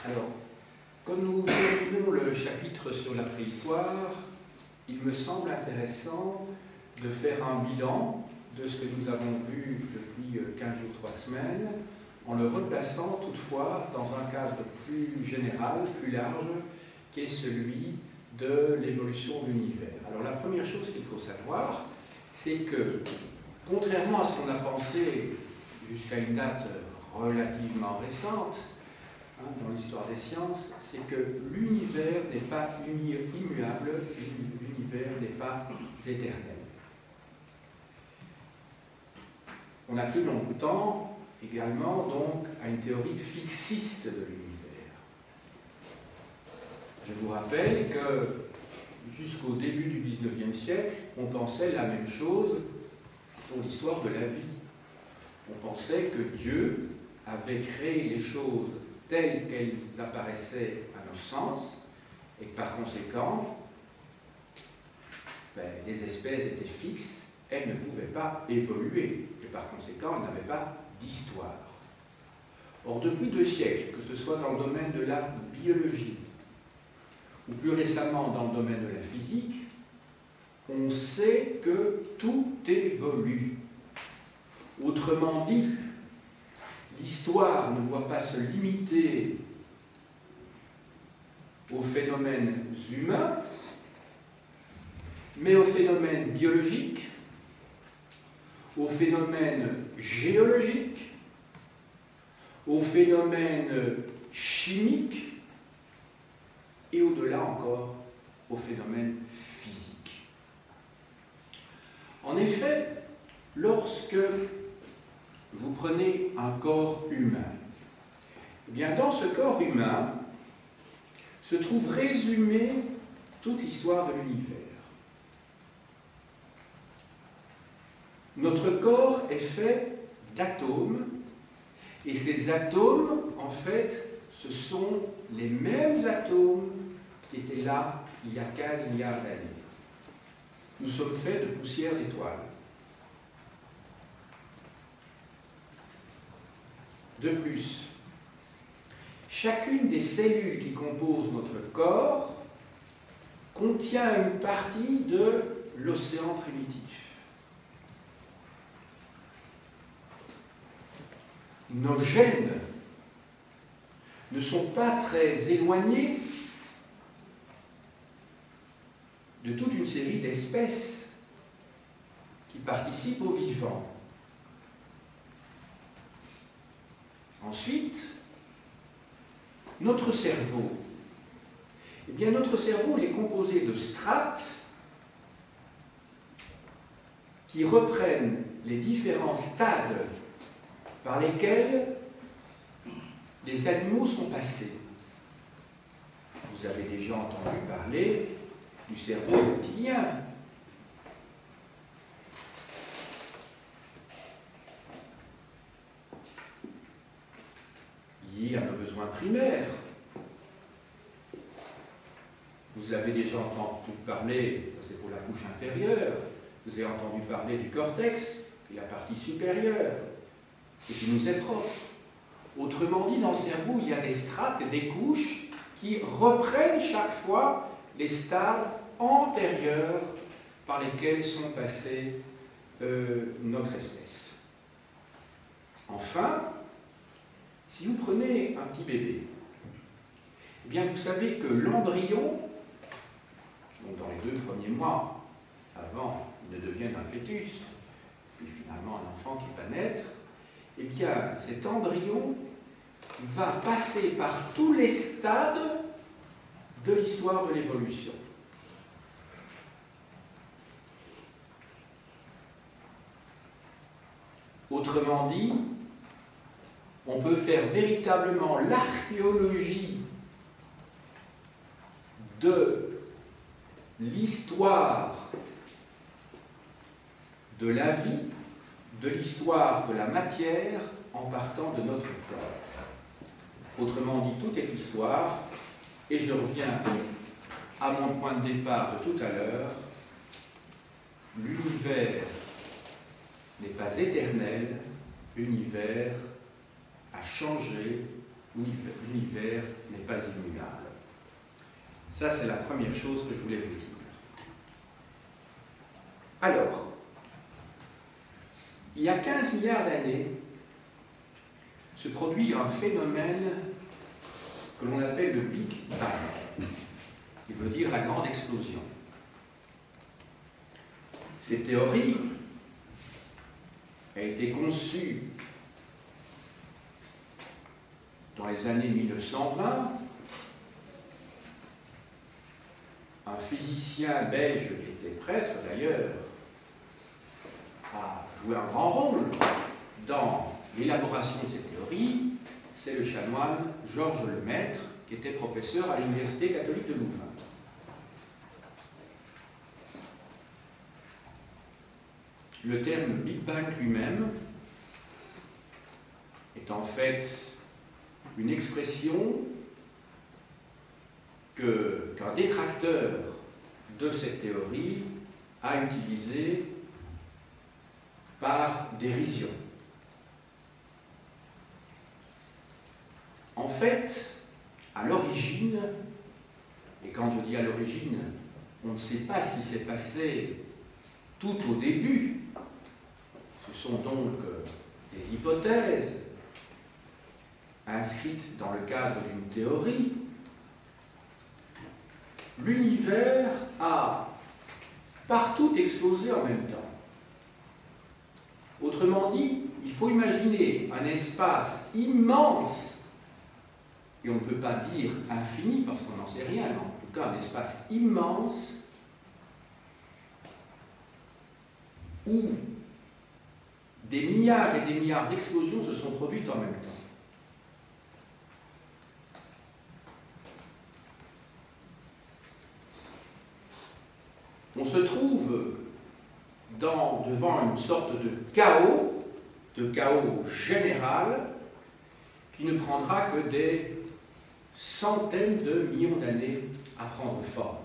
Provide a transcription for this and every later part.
Alors, comme nous terminons le chapitre sur la préhistoire, il me semble intéressant de faire un bilan de ce que nous avons vu depuis 15 jours, 3 semaines, en le replaçant toutefois dans un cadre plus général, plus large, qui est celui de l'évolution de l'univers. Alors la première chose qu'il faut savoir, c'est que, contrairement à ce qu'on a pensé jusqu'à une date relativement récente, dans l'histoire des sciences, c'est que l'univers n'est pas immuable, l'univers n'est pas éternel. On a cru longtemps également donc à une théorie fixiste de l'univers. Je vous rappelle que jusqu'au début du XIXe siècle, on pensait la même chose pour l'histoire de la vie. On pensait que Dieu avait créé les choses telles qu'elles apparaissaient à nos sens, et que par conséquent, les espèces étaient fixes, elles ne pouvaient pas évoluer, et par conséquent, elles n'avaient pas d'histoire. Or, depuis 2 siècles, que ce soit dans le domaine de la biologie, ou plus récemment dans le domaine de la physique, on sait que tout évolue. Autrement dit, l'histoire ne doit pas se limiter aux phénomènes humains, mais aux phénomènes biologiques, aux phénomènes géologiques, aux phénomènes chimiques et au-delà encore aux phénomènes physiques. En effet, lorsque vous prenez un corps humain, eh bien dans ce corps humain se trouve résumée toute l'histoire de l'univers. Notre corps est fait d'atomes, et ces atomes, en fait, ce sont les mêmes atomes qui étaient là il y a 15 milliards d'années. Nous sommes faits de poussière d'étoiles. De plus, chacune des cellules qui composent notre corps contient une partie de l'océan primitif. Nos gènes ne sont pas très éloignés de toute une série d'espèces qui participent au vivant. Ensuite, notre cerveau. Eh bien, notre cerveau est composé de strates qui reprennent les différents stades par lesquels les animaux sont passés. Vous avez déjà entendu parler du cerveau reptilien. Lié à nos besoins primaires. Vous avez déjà entendu parler, ça c'est pour la couche inférieure, vous avez entendu parler du cortex, qui est la partie supérieure, et qui nous est propre. Autrement dit, dans le cerveau, il y a des strates, des couches, qui reprennent chaque fois les stades antérieurs par lesquels sont passés notre espèce. Enfin, si vous prenez un petit bébé, eh bien vous savez que l'embryon, donc dans les 2 premiers mois, avant qu'il ne devienne un fœtus, puis finalement un enfant qui va naître, eh bien cet embryon va passer par tous les stades de l'histoire de l'évolution. Autrement dit, on peut faire véritablement l'archéologie de l'histoire de la vie, de l'histoire de la matière, en partant de notre corps. Autrement dit, tout est histoire, et je reviens à mon point de départ de tout à l'heure. L'univers n'est pas éternel, l'univers a changé où l'univers n'est pas immuable. Ça, c'est la première chose que je voulais vous dire. Alors, il y a 15 milliards d'années, se produit un phénomène que l'on appelle le Big Bang, qui veut dire la grande explosion. Cette théorie a été conçue dans les années 1920. Un physicien belge qui était prêtre d'ailleurs a joué un grand rôle dans l'élaboration de cette théorie. C'est le chanoine Georges Lemaître, qui était professeur à l'Université catholique de Louvain. Le terme Big Bang lui-même est en fait une expression qu'un détracteur de cette théorie a utilisée par dérision. En fait, à l'origine, et quand je dis à l'origine, on ne sait pas ce qui s'est passé tout au début. Ce sont donc des hypothèses inscrites dans le cadre d'une théorie. L'univers a partout explosé en même temps. Autrement dit, il faut imaginer un espace immense, et on ne peut pas dire infini parce qu'on n'en sait rien, mais en tout cas un espace immense où des milliards et des milliards d'explosions se sont produites en même temps. On se trouve devant une sorte de chaos général, qui ne prendra que des centaines de millions d'années à prendre forme.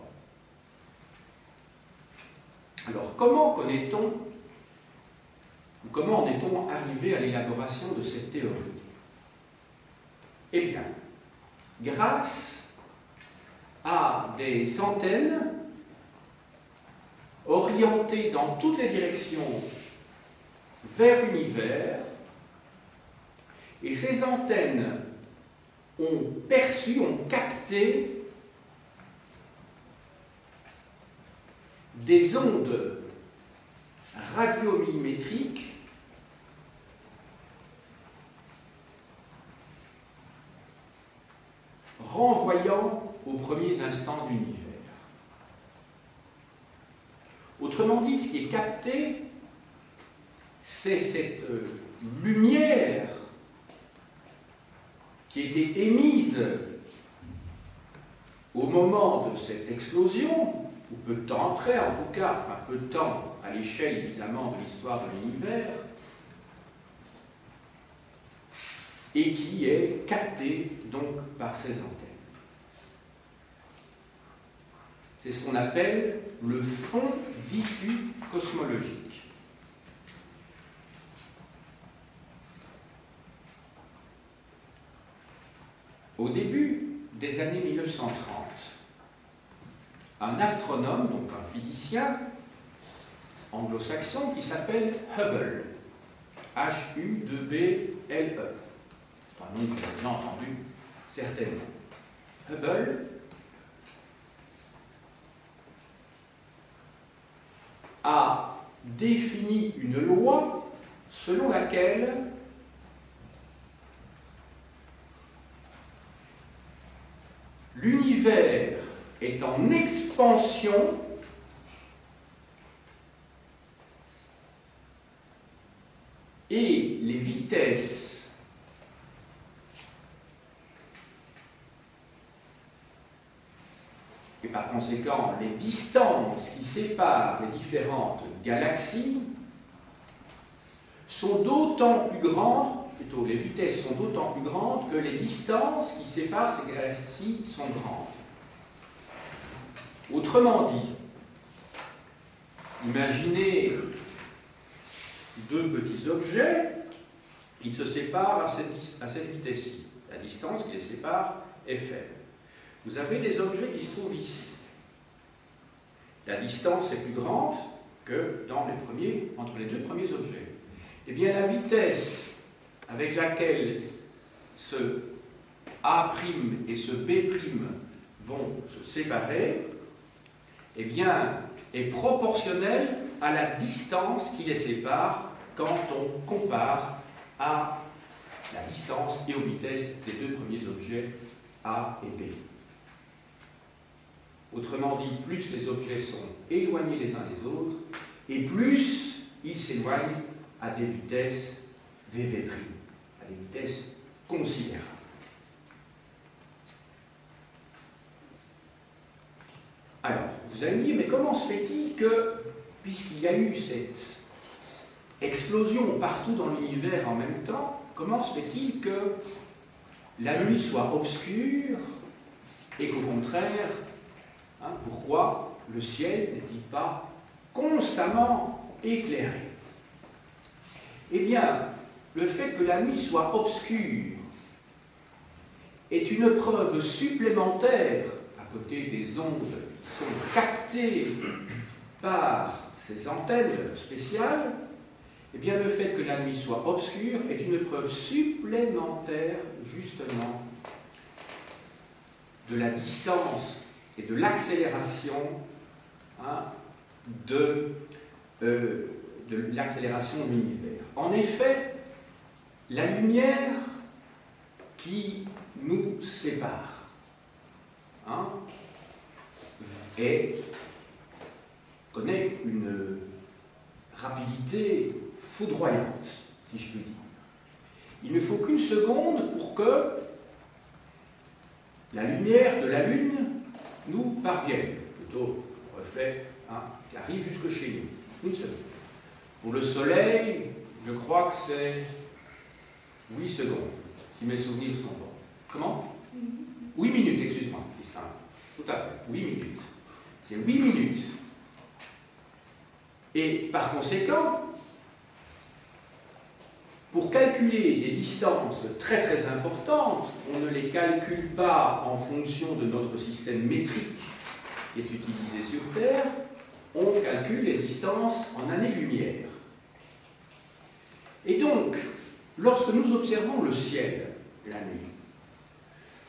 Alors, comment connaît-on, ou comment en est-on arrivé à l'élaboration de cette théorie? Eh bien, grâce à des antennes orientées dans toutes les directions vers l'univers, et ces antennes ont perçu, ont capté des ondes radiomillimétriques renvoyant aux premiers instants de l'univers. Autrement dit, ce qui est capté, c'est cette lumière qui était émise au moment de cette explosion, ou peu de temps après, en tout cas, enfin peu de temps à l'échelle évidemment de l'histoire de l'univers, et qui est captée donc par ces antennes. C'est ce qu'on appelle le fond diffus cosmologique. Au début des années 1930, un astronome, donc un physicien anglo-saxon qui s'appelle Hubble, H-U-2-B-L-E, c'est un nom que vous avez bien entendu certainement. Hubble a défini une loi selon laquelle l'univers est en expansion et les vitesses et par conséquent les distances qui séparent les différentes galaxies sont d'autant plus grandes, plutôt les vitesses sont d'autant plus grandes que les distances qui séparent ces galaxies sont grandes. Autrement dit, imaginez deux petits objets qui se séparent à cette vitesse-ci. La distance qui les sépare est faible. Vous avez des objets qui se trouvent ici. La distance est plus grande que entre les deux premiers objets. Eh bien, la vitesse avec laquelle ce A' et ce B' vont se séparer, eh bien, est proportionnelle à la distance qui les sépare quand on compare à la distance et aux vitesses des deux premiers objets A et B. Autrement dit, plus les objets sont éloignés les uns des autres, et plus ils s'éloignent à des vitesses VV', à des vitesses considérables. Alors, vous allez me dire, mais comment se fait-il que, puisqu'il y a eu cette explosion partout dans l'univers en même temps, comment se fait-il que la nuit soit obscure et qu'au contraire, pourquoi le ciel n'est-il pas constamment éclairé? Eh bien, le fait que la nuit soit obscure est une preuve supplémentaire, à côté des ondes qui sont captées par ces antennes spéciales. Eh bien, le fait que la nuit soit obscure est une preuve supplémentaire, justement, de la distance et de l'accélération de l'accélération de l'univers. En effet, la lumière qui nous sépare connaît une rapidité foudroyante, si je puis dire. Il ne faut qu'une seconde pour que la lumière de la Lune nous parvienne, plutôt reflet qui arrive jusque chez nous. Une seconde. Pour le Soleil, je crois que c'est 8 secondes, si mes souvenirs sont bons. Comment? 8 minutes, excuse-moi, Christin. Tout à fait, 8 minutes. C'est 8 minutes. Et par conséquent, pour calculer des distances très très importantes, on ne les calcule pas en fonction de notre système métrique qui est utilisé sur Terre, on calcule les distances en années-lumière. Et donc, lorsque nous observons le ciel la nuit,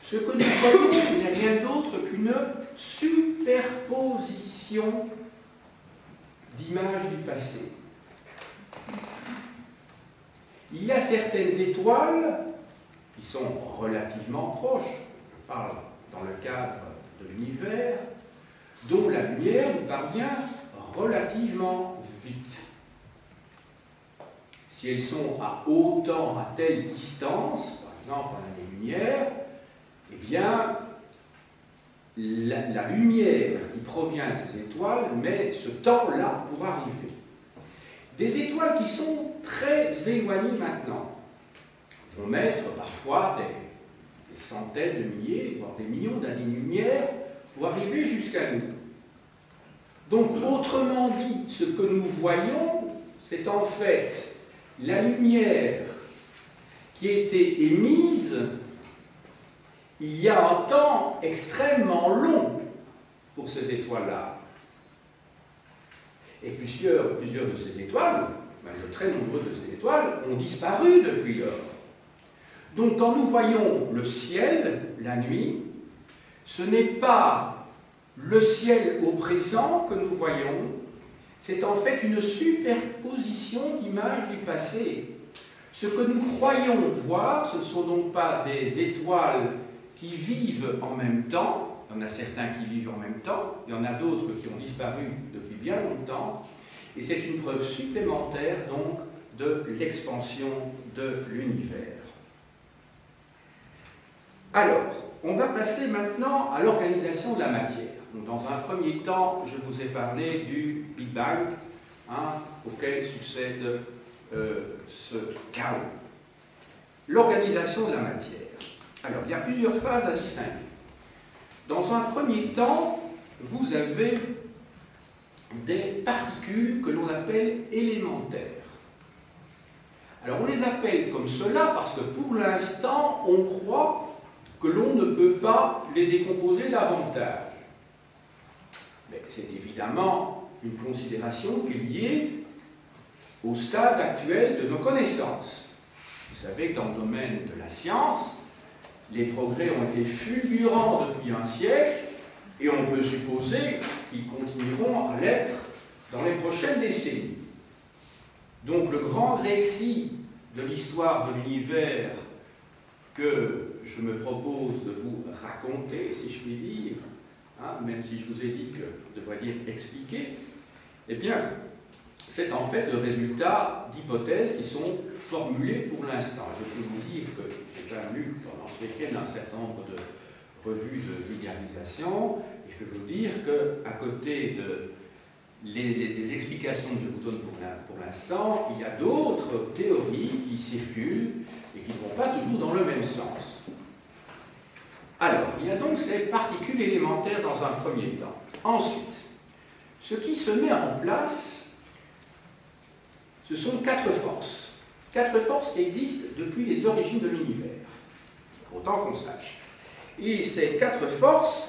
ce que nous voyons n'est rien d'autre qu'une superposition d'images du passé. Il y a certaines étoiles qui sont relativement proches, je parle dans le cadre de l'univers, dont la lumière nous parvient relativement vite. Si elles sont à telle distance, par exemple à l'année-lumière, eh bien, la lumière qui provient de ces étoiles met ce temps-là pour arriver. Des étoiles qui sont très éloignées maintenant vont mettre parfois des centaines de milliers, voire des millions d'années-lumière pour arriver jusqu'à nous. Donc, autrement dit, ce que nous voyons, c'est en fait la lumière qui a été émise il y a un temps extrêmement long pour ces étoiles-là. Et plusieurs de ces étoiles, même de très nombreuses de ces étoiles, ont disparu depuis lors. Donc quand nous voyons le ciel, la nuit, ce n'est pas le ciel au présent que nous voyons, c'est en fait une superposition d'images du passé. Ce que nous croyons voir, ce ne sont donc pas des étoiles qui vivent en même temps. Il y en a certains qui vivent en même temps, il y en a d'autres qui ont disparu depuis bien longtemps, et c'est une preuve supplémentaire donc de l'expansion de l'univers. Alors, on va passer maintenant à l'organisation de la matière. Donc, dans un premier temps, je vous ai parlé du Big Bang, auquel succède ce chaos. L'organisation de la matière. Alors, il y a plusieurs phases à distinguer. Dans un premier temps, vous avez des particules que l'on appelle élémentaires. Alors on les appelle comme cela parce que pour l'instant, on croit que l'on ne peut pas les décomposer davantage. Mais c'est évidemment une considération qui est liée au stade actuel de nos connaissances. Vous savez que dans le domaine de la science, les progrès ont été fulgurants depuis un siècle et on peut supposer qu'ils continueront à l'être dans les prochaines décennies. Donc le grand récit de l'histoire de l'univers que je me propose de vous raconter, si je puis dire, même si je vous ai dit que je devrais dire expliquer, eh bien, c'est en fait le résultat d'hypothèses qui sont formulées pour l'instant. Je peux vous dire que j'ai déjà lu pendant ce week-end un certain nombre de revues de vulgarisation, et je peux vous dire qu'à côté des explications que je vous donne pour l'instant, il y a d'autres théories qui circulent et qui ne vont pas toujours dans le même sens. Alors, il y a donc ces particules élémentaires dans un premier temps. Ensuite, ce qui se met en place, ce sont 4 forces. 4 forces qui existent depuis les origines de l'univers, autant qu'on sache. Et ces 4 forces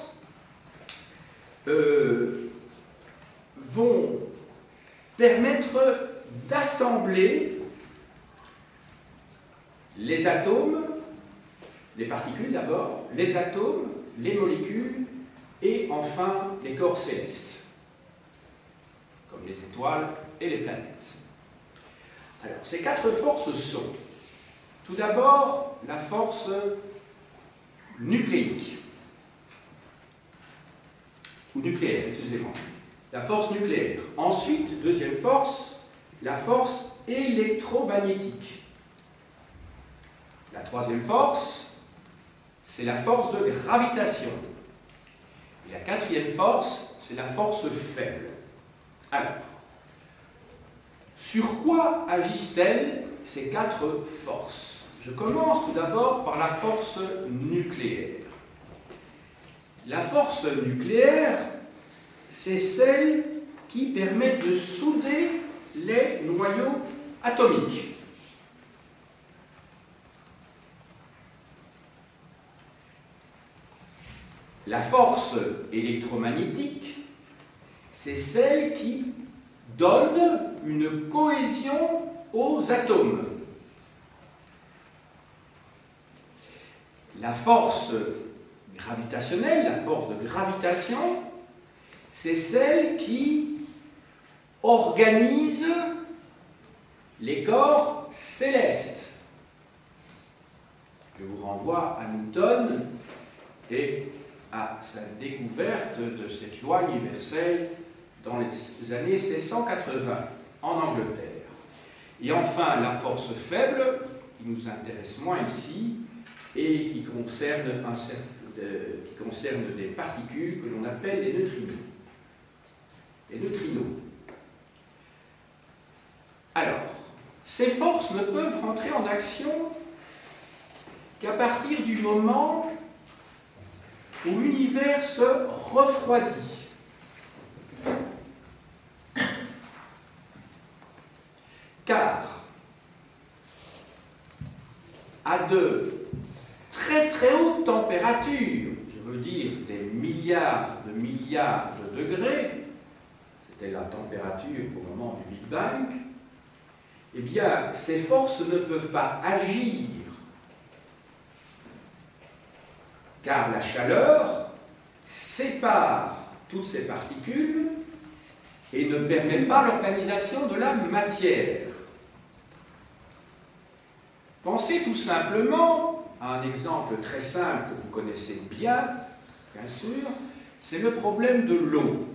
vont permettre d'assembler les atomes, les particules d'abord, les atomes, les molécules et enfin les corps célestes, comme les étoiles et les planètes. Alors, ces 4 forces sont, tout d'abord, la force nucléique, ou nucléaire, excusez-moi, la force nucléaire. Ensuite, deuxième force, la force électromagnétique. La troisième force, c'est la force de gravitation. Et la quatrième force, c'est la force faible. Alors, sur quoi agissent-elles ces 4 forces? Je commence tout d'abord par la force nucléaire. La force nucléaire, c'est celle qui permet de souder les noyaux atomiques. La force électromagnétique, c'est celle qui donne une cohésion aux atomes. La force gravitationnelle, la force de gravitation, c'est celle qui organise les corps célestes. Je vous renvoie à Newton et à sa découverte de cette loi universelle dans les années 1680 en Angleterre. Et enfin, la force faible, qui nous intéresse moins ici, et qui concerne des particules que l'on appelle les neutrinos. Les neutrinos. Alors, ces forces ne peuvent rentrer en action qu'à partir du moment où l'univers se refroidit. Car, à de très très hautes températures, je veux dire des milliards de degrés, c'était la température au moment du Big Bang, eh bien, ces forces ne peuvent pas agir, car la chaleur sépare toutes ces particules et ne permet pas l'organisation de la matière. Pensez tout simplement à un exemple très simple que vous connaissez bien sûr, c'est le problème de l'eau.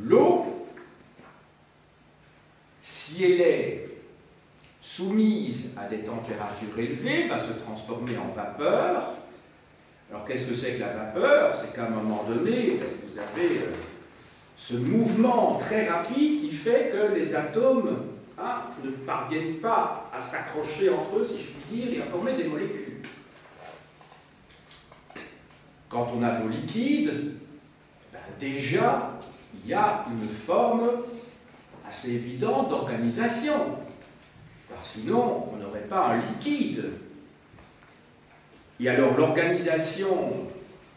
L'eau, si elle est soumise à des températures élevées, va se transformer en vapeur. Alors qu'est-ce que c'est que la vapeur? C'est qu'à un moment donné, vous avez ce mouvement très rapide qui fait que les atomes ne parviennent pas à s'accrocher entre eux, si je puis dire, et à former des molécules. Quand on a de l'eau liquide, déjà, il y a une forme assez évidente d'organisation. car sinon on n'aurait pas un liquide. Et alors l'organisation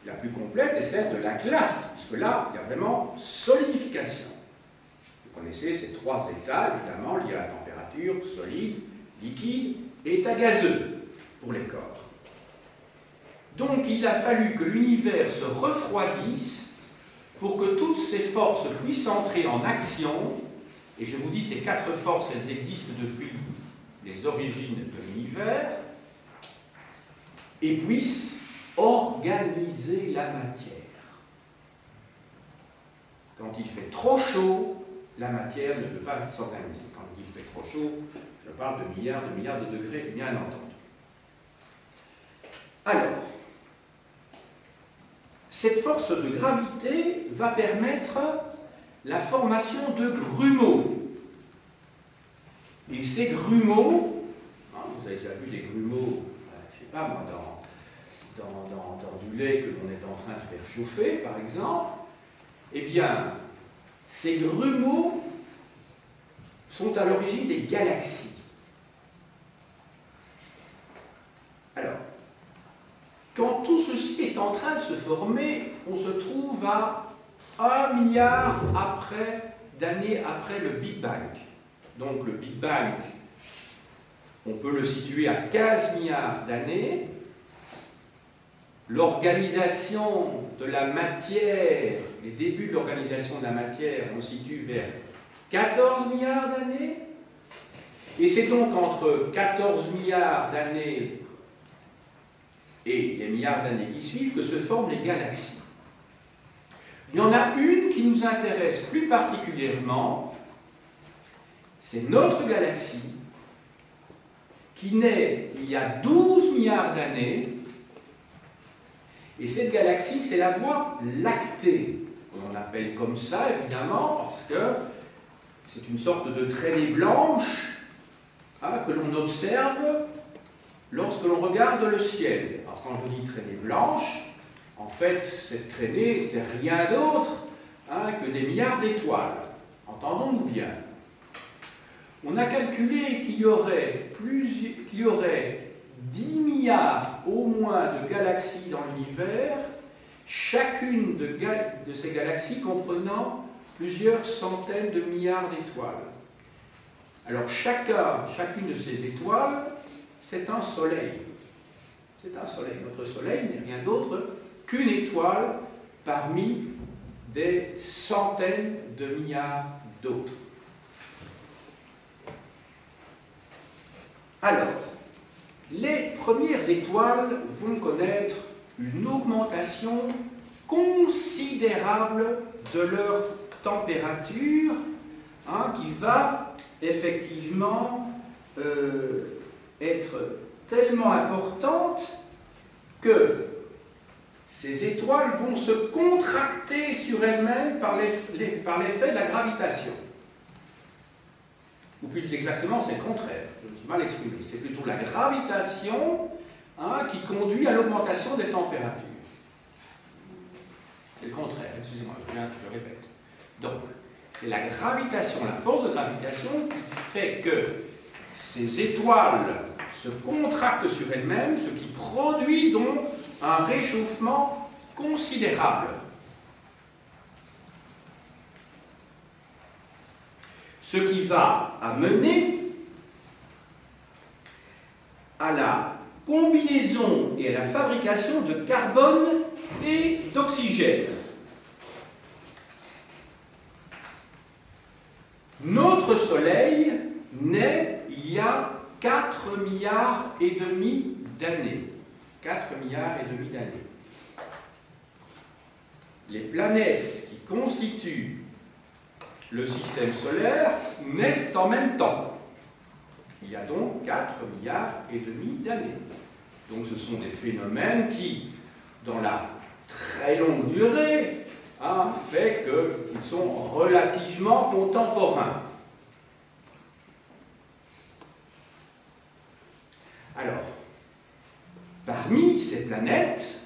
la plus complète est celle de la glace, puisque là, il y a vraiment solidification. Vous connaissez ces trois états, évidemment, liés à la température, solide, liquide et état gazeux pour les corps. Donc il a fallu que l'univers se refroidisse pour que toutes ces forces puissent entrer en action, et je vous dis, ces quatre forces, elles existent depuis les origines de l'univers, et puissent organiser la matière. Quand il fait trop chaud, la matière ne peut pas s'organiser. Quand il fait trop chaud, je parle de milliards de degrés, bien entendu. Alors, cette force de gravité va permettre la formation de grumeaux. Et ces grumeaux, vous avez déjà vu des grumeaux, je ne sais pas moi, dans du lait que l'on est en train de faire chauffer, par exemple, eh bien, ces grumeaux sont à l'origine des galaxies. Alors, quand tout ceci est en train de se former, on se trouve à 1 milliard d'années après le Big Bang. Donc le Big Bang, on peut le situer à 15 milliards d'années. L'organisation de la matière, les débuts de l'organisation de la matière, on situe vers 14 milliards d'années. Et c'est donc entre 14 milliards d'années et les milliards d'années qui suivent que se forment les galaxies. Il y en a une qui nous intéresse plus particulièrement, c'est notre galaxie, qui naît il y a 12 milliards d'années. Et cette galaxie, c'est la Voie lactée. On l'appelle comme ça, évidemment, parce que c'est une sorte de traînée blanche que l'on observe lorsque l'on regarde le ciel. Alors, quand je dis traînée blanche, en fait, cette traînée, c'est rien d'autre que des milliards d'étoiles. Entendons-nous bien. On a calculé qu'il y aurait 10 milliards au moins de galaxies dans l'univers, chacune de ces galaxies comprenant plusieurs centaines de milliards d'étoiles. Alors chacune de ces étoiles, c'est un soleil. C'est un soleil. Notre soleil n'est rien d'autre qu'une étoile parmi des centaines de milliards d'autres. Alors, les premières étoiles vont connaître une augmentation considérable de leur température, qui va effectivement être tellement importante que ces étoiles vont se contracter sur elles-mêmes par l'effet de la gravitation. Ou plus exactement, c'est le contraire. Je me suis mal exprimé. C'est plutôt la gravitation qui conduit à l'augmentation des températures. C'est le contraire, excusez-moi, je répète. Donc, c'est la gravitation, la force de gravitation qui fait que ces étoiles se contractent sur elles-mêmes, ce qui produit donc un réchauffement considérable. Ce qui va amener à la combinaison et à la fabrication de carbone et d'oxygène. Notre Soleil naît il y a 4 milliards et demi d'années. 4 milliards et demi d'années. Les planètes qui constituent le système solaire naissent en même temps. Il y a donc 4 milliards et demi d'années. Donc ce sont des phénomènes qui, dans la très longue durée, fait qu'ils sont relativement contemporains. Alors, parmi ces planètes,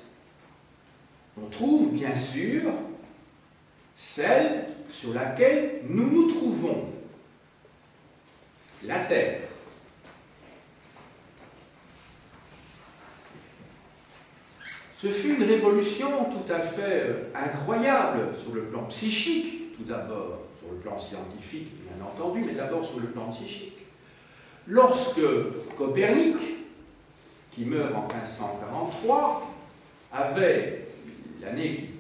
on trouve bien sûr celle sur laquelle nous nous trouvons, la Terre. Ce fut une révolution tout à fait incroyable sur le plan psychique, tout d'abord, sur le plan scientifique, bien entendu, mais d'abord sur le plan psychique. Lorsque Copernic, qui meurt en 1543, avait, l'année qui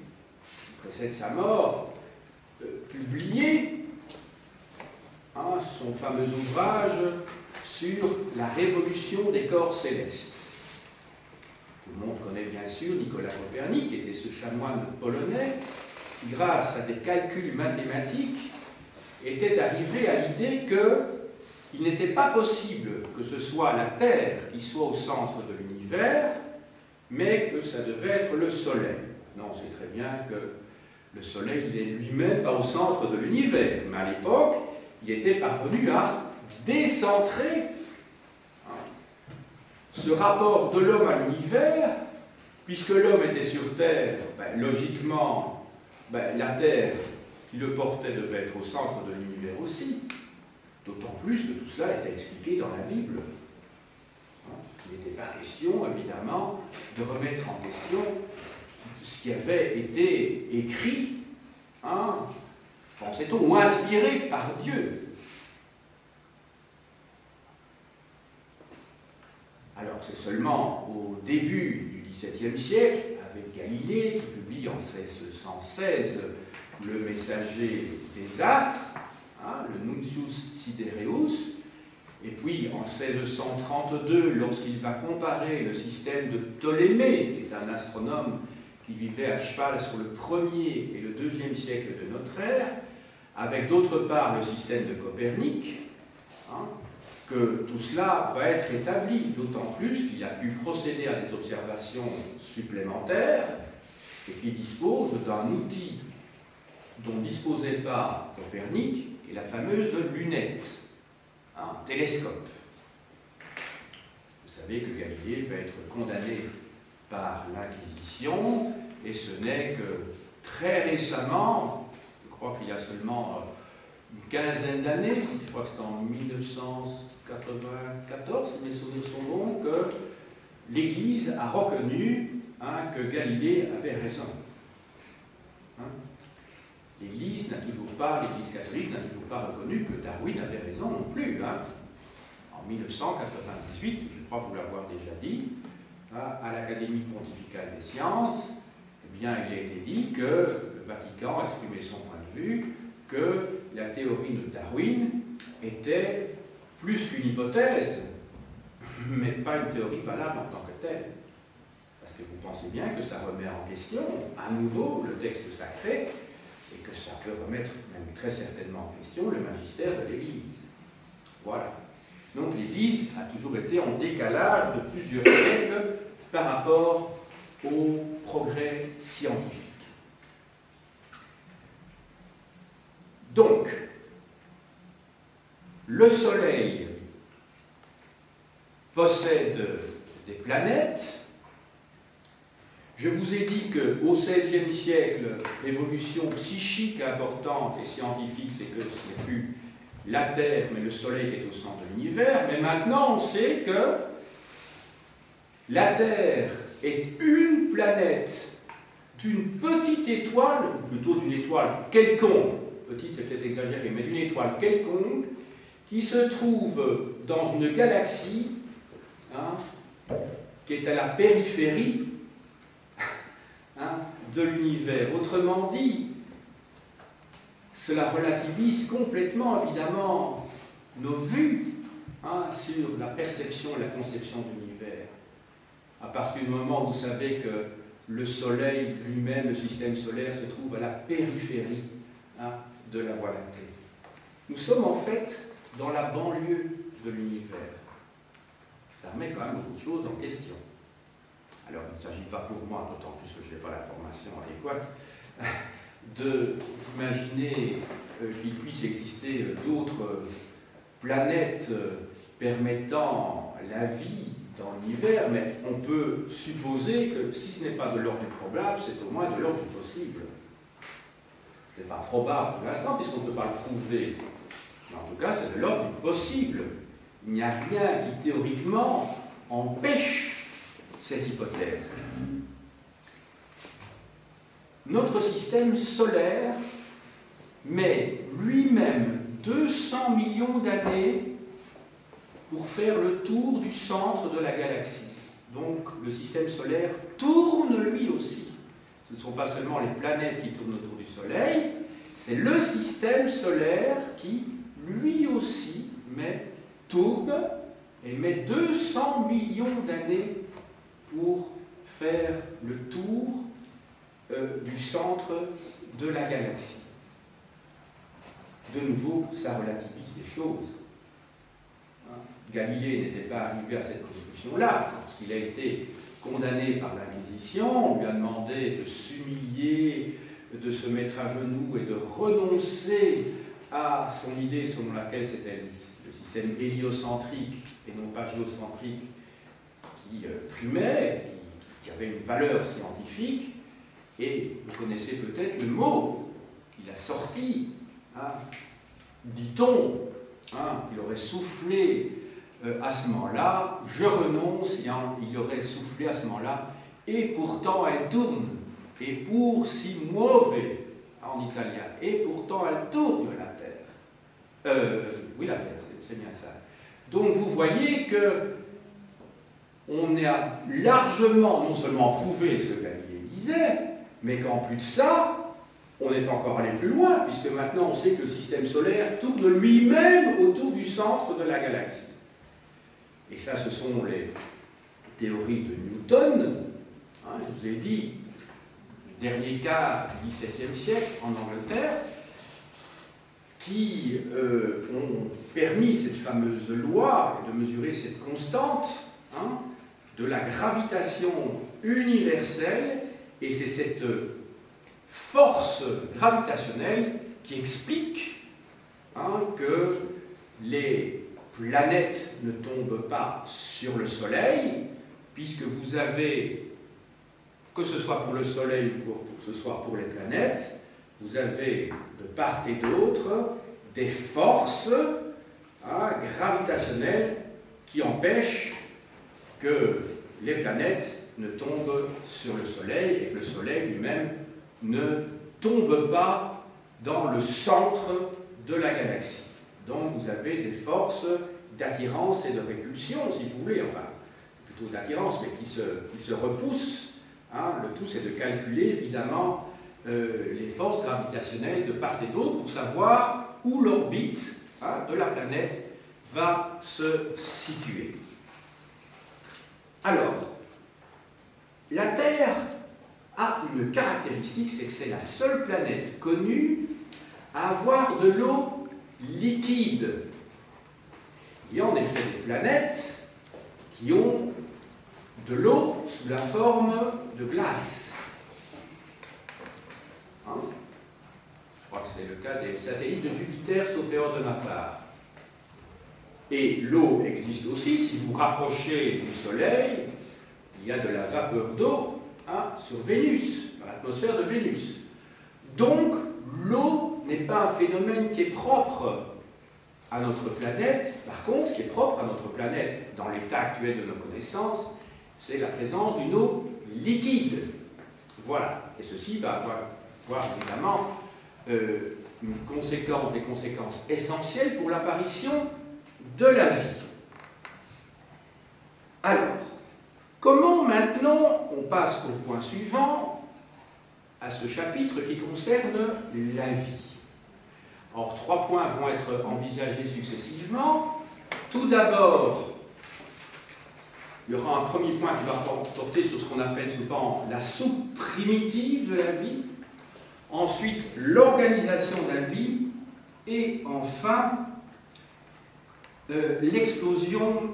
précède sa mort, publié son fameux ouvrage sur la révolution des corps célestes. Tout le monde connaît bien sûr Nicolas Copernic, qui était ce chanoine polonais, qui, grâce à des calculs mathématiques, était arrivé à l'idée qu'il n'était pas possible que ce soit la Terre qui soit au centre de l'univers, mais que ça devait être le Soleil. Non, on sait très bien que le Soleil n'est lui-même pas au centre de l'univers, mais à l'époque, il était parvenu à décentrer ce rapport de l'homme à l'univers, puisque l'homme était sur Terre, logiquement, la Terre qui le portait devait être au centre de l'univers aussi, d'autant plus que tout cela était expliqué dans la Bible. Il n'était pas question, évidemment, de remettre en question ce qui avait été écrit, pensait-on, ou inspiré par Dieu. Alors, c'est seulement au début du XVIIe siècle, avec Galilée, qui publie en 1616 le Messager des astres, le Nuncius Sidereus, et puis en 1632, lorsqu'il va comparer le système de Ptolémée, qui est un astronome qui vivait à cheval sur le 1er et le 2e siècle de notre ère, avec d'autre part le système de Copernic, que tout cela va être établi, d'autant plus qu'il a pu procéder à des observations supplémentaires et qu'il dispose d'un outil dont ne disposait pas Copernic, qui est la fameuse lunette, un télescope. Vous savez que Galilée va être condamné par l'Inquisition, et ce n'est que très récemment, je crois qu'il y a seulement une quinzaine d'années, je crois que c'est en 1994, si mes souvenirs sont bons, que l'Église a reconnu que Galilée avait raison. L'Église catholique n'a toujours pas reconnu que Darwin avait raison non plus. En 1998, je crois vous l'avoir déjà dit, à l'Académie pontificale des sciences, eh bien, il a été dit que le Vatican a exprimé son point de vue, que la théorie de Darwin était plus qu'une hypothèse, mais pas une théorie valable en tant que telle. Parce que vous pensez bien que ça remet en question, à nouveau, le texte sacré, et que ça peut remettre, même très certainement en question, le magistère de l'Église. Voilà. Donc l'Église a toujours été en décalage de plusieurs siècles par rapport au progrès scientifique. Donc, le Soleil possède des planètes. Je vous ai dit qu'au XVIe siècle, l'évolution psychique importante et scientifique, c'est que ce n'est plus la Terre, mais le Soleil qui est au centre de l'univers. Mais maintenant, on sait que la Terre est une planète d'une petite étoile, ou plutôt d'une étoile quelconque, petite c'est peut-être exagéré, mais d'une étoile quelconque, qui se trouve dans une galaxie qui est à la périphérie de l'univers. Autrement dit, cela relativise complètement, évidemment, nos vues sur la perception et la conception de l'univers. À partir du moment où vous savez que le Soleil lui-même, le système solaire, se trouve à la périphérie de la Voie lactée. Nous sommes en fait dans la banlieue de l'univers. Ça remet quand même beaucoup de choses en question. Alors, il ne s'agit pas pour moi, d'autant plus que je n'ai pas la formation adéquate, d'imaginer qu'il puisse exister d'autres planètes permettant la vie dans l'univers, mais on peut supposer que si ce n'est pas de l'ordre du probable, c'est au moins de l'ordre du possible. Ce n'est pas probable pour l'instant, puisqu'on ne peut pas le prouver. Mais en tout cas, c'est de l'ordre du possible. Il n'y a rien qui, théoriquement, empêche cette hypothèse. notre système solaire met lui-même 200 millions d'années pour faire le tour du centre de la galaxie. Donc le système solaire tourne lui aussi. Ce ne sont pas seulement les planètes qui tournent autour du Soleil, c'est le système solaire qui, lui aussi, tourne et met 200 millions d'années pour faire le tour du centre de la galaxie. De nouveau, ça relativise les choses. Galilée n'était pas arrivé à cette conclusion-là, parce qu'il a été condamné par l'Inquisition, on lui a demandé de s'humilier, de se mettre à genoux et de renoncer à son idée selon laquelle c'était le système héliocentrique et non pas géocentrique qui primait, qui avait une valeur scientifique. Et vous connaissez peut-être le mot qu'il a sorti, dit-on, il aurait soufflé à ce moment-là, je renonce, et il aurait soufflé à ce moment-là, et pourtant elle tourne, et pour si muove, en italien, et pourtant elle tourne la Terre. Oui, la Terre, c'est bien ça. Donc vous voyez que on a largement, non seulement prouvé ce que Galilée disait, mais qu'en plus de ça, on est encore allé plus loin, puisque maintenant on sait que le système solaire tourne lui-même autour du centre de la galaxie. Et ça, ce sont les théories de Newton. Je vous ai dit, le dernier cas du XVIIe siècle en Angleterre, qui ont permis cette fameuse loi de mesurer cette constante de la gravitation universelle, et c'est cette force gravitationnelle qui explique que les planètes ne tombent pas sur le Soleil, puisque vous avez, que ce soit pour le Soleil ou que ce soit pour les planètes, vous avez de part et d'autre des forces gravitationnelles qui empêchent que les planètes ne tombent sur le Soleil et que le Soleil lui-même ne tombe pas dans le centre de la galaxie. Donc vous avez des forces d'attirance et de répulsion, si vous voulez, enfin, c'est plutôt d'attirance, mais qui se repoussent. Le tout, c'est de calculer, évidemment, les forces gravitationnelles de part et d'autre pour savoir où l'orbite de la planète va se situer. Alors, la Terre a une caractéristique, c'est que c'est la seule planète connue à avoir de l'eau liquide. Il y a en effet des planètes qui ont de l'eau sous la forme de glace. Je crois que c'est le cas des satellites de Jupiter, sauf erreur de ma part. Et l'eau existe aussi, si vous rapprochez du Soleil, il y a de la vapeur d'eau sur Vénus, dans l'atmosphère de Vénus. Donc, l'eau n'est pas un phénomène qui est propre à notre planète. Par contre, ce qui est propre à notre planète, dans l'état actuel de nos connaissances, c'est la présence d'une eau liquide. Voilà. Et ceci va avoir évidemment des conséquences essentielles pour l'apparition de la vie. Alors, comment maintenant on passe au point suivant, à ce chapitre qui concerne la vie? Or, 3 points vont être envisagés successivement. Tout d'abord, il y aura un premier point qui va porter sur ce qu'on appelle souvent la soupe primitive de la vie. Ensuite, l'organisation de la vie. Et enfin, l'explosion,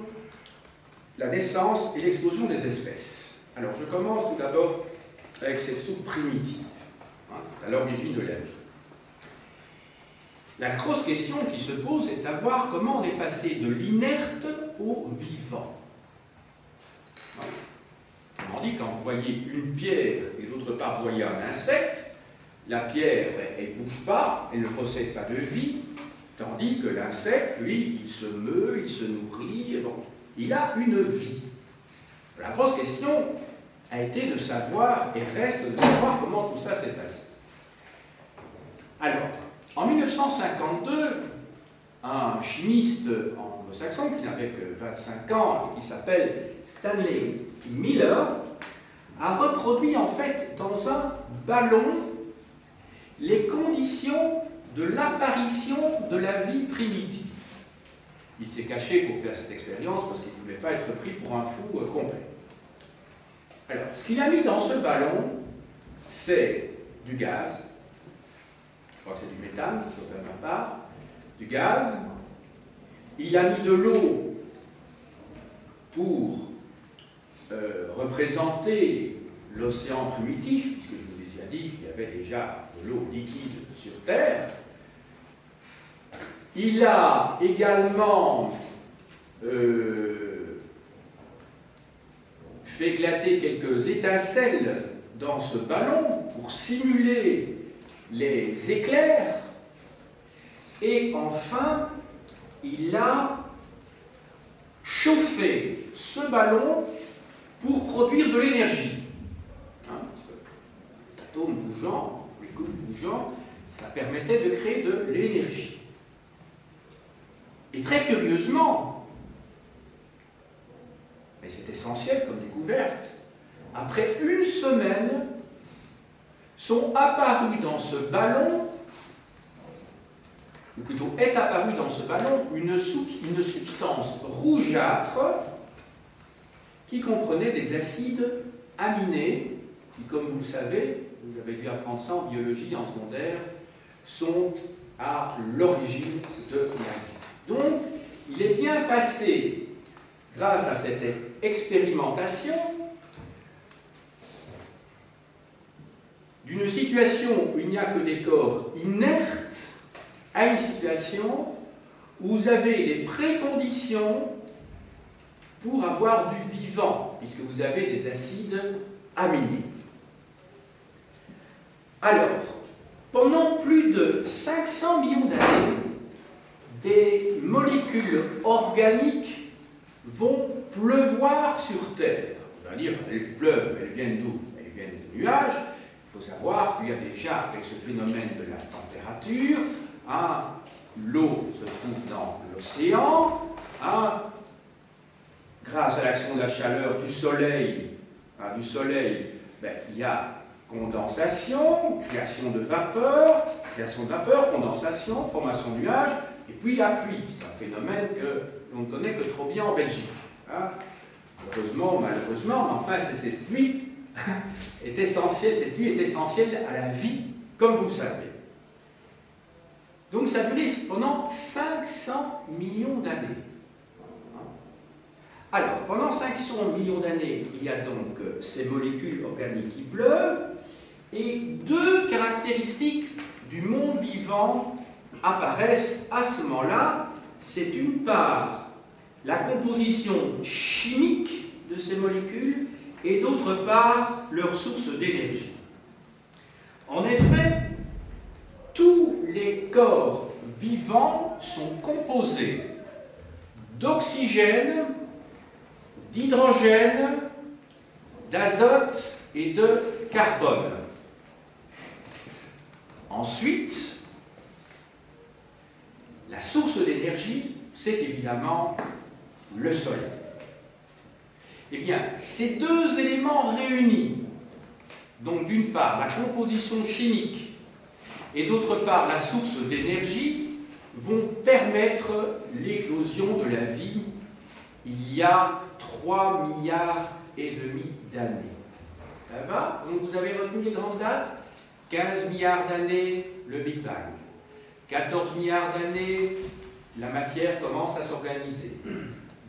la naissance et l'explosion des espèces. Alors, je commence tout d'abord avec cette soupe primitive, à l'origine de la vie. La grosse question qui se pose, c'est de savoir comment on est passé de l'inerte au vivant. On dit, quand vous voyez une pierre et d'autre part vous voyez un insecte, la pierre, elle ne bouge pas, elle ne possède pas de vie, tandis que l'insecte, lui, il se meut, il se nourrit, bon, il a une vie. La grosse question, a été de savoir, et reste de savoir, comment tout ça s'est passé. Alors, en 1952, un chimiste anglo-saxon qui n'avait que 25 ans et qui s'appelle Stanley Miller a reproduit en fait dans un ballon les conditions de l'apparition de la vie primitive. Il s'est caché pour faire cette expérience parce qu'il ne voulait pas être pris pour un fou complet. Alors, ce qu'il a mis dans ce ballon, c'est du gaz, je crois que c'est du méthane, sauf à ma part, du gaz. Il a mis de l'eau pour représenter l'océan primitif, puisque je vous ai déjà dit qu'il y avait déjà de l'eau liquide sur Terre. Il a également fait éclater quelques étincelles dans ce ballon pour simuler les éclairs. Et enfin, il a chauffé ce ballon pour produire de l'énergie. L'atome bougeant, les gouttes bougeant, ça permettait de créer de l'énergie. Et très curieusement, mais c'est essentiel comme découverte, après une semaine, sont apparus dans ce ballon, ou plutôt est apparue dans ce ballon, une substance rougeâtre qui comprenait des acides aminés, qui, comme vous le savez, vous avez dû apprendre ça en biologie, en secondaire, sont à l'origine de la vie. Donc, il est bien passé, grâce à cette expérimentation, d'une situation où il n'y a que des corps inertes à une situation où vous avez les préconditions pour avoir du vivant, puisque vous avez des acides aminés. Alors, pendant plus de 500 millions d'années, des molécules organiques vont pleuvoir sur Terre. On va dire, elles pleuvent, elles viennent d'où? Elles viennent de nuages. Il faut savoir qu'il y a déjà, avec ce phénomène de la température, l'eau se trouve dans l'océan, grâce à l'action de la chaleur du soleil, il y a condensation, création de vapeur, condensation, formation de nuages, et puis la pluie. C'est un phénomène que l'on ne connaît que trop bien en Belgique. Heureusement ou malheureusement, mais enfin, cette pluie est essentielle à la vie, comme vous le savez. Donc ça durait pendant 500 millions d'années. Alors, pendant 500 millions d'années, il y a donc ces molécules organiques qui pleuvent, et deux caractéristiques du monde vivant apparaissent à ce moment-là. C'est d'une part la composition chimique de ces molécules, et d'autre part leur source d'énergie. En effet, tous les corps vivants sont composés d'oxygène, d'hydrogène, d'azote et de carbone. Ensuite, la source d'énergie, c'est évidemment le Soleil. Eh bien, ces deux éléments réunis, donc d'une part la composition chimique et d'autre part la source d'énergie, vont permettre l'éclosion de la vie il y a 3,5 milliards d'années. Ça va? Donc vous avez retenu les grandes dates? 15 milliards d'années, le Big Bang. 14 milliards d'années, la matière commence à s'organiser.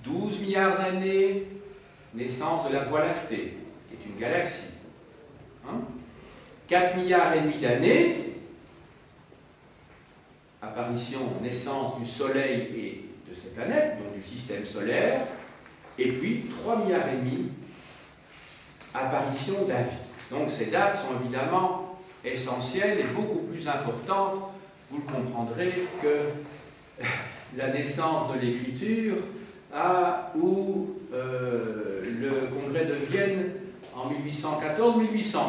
12 milliards d'années, naissance de la Voie lactée, qui est une galaxie. 4 milliards et demi d'années, apparition, naissance du Soleil et de ces planètes, donc du système solaire, et puis 3 milliards et demi, apparition de la vie. Donc ces dates sont évidemment essentielles et beaucoup plus importantes, vous le comprendrez, que la naissance de l'écriture ou le congrès de Vienne en 1814-1815,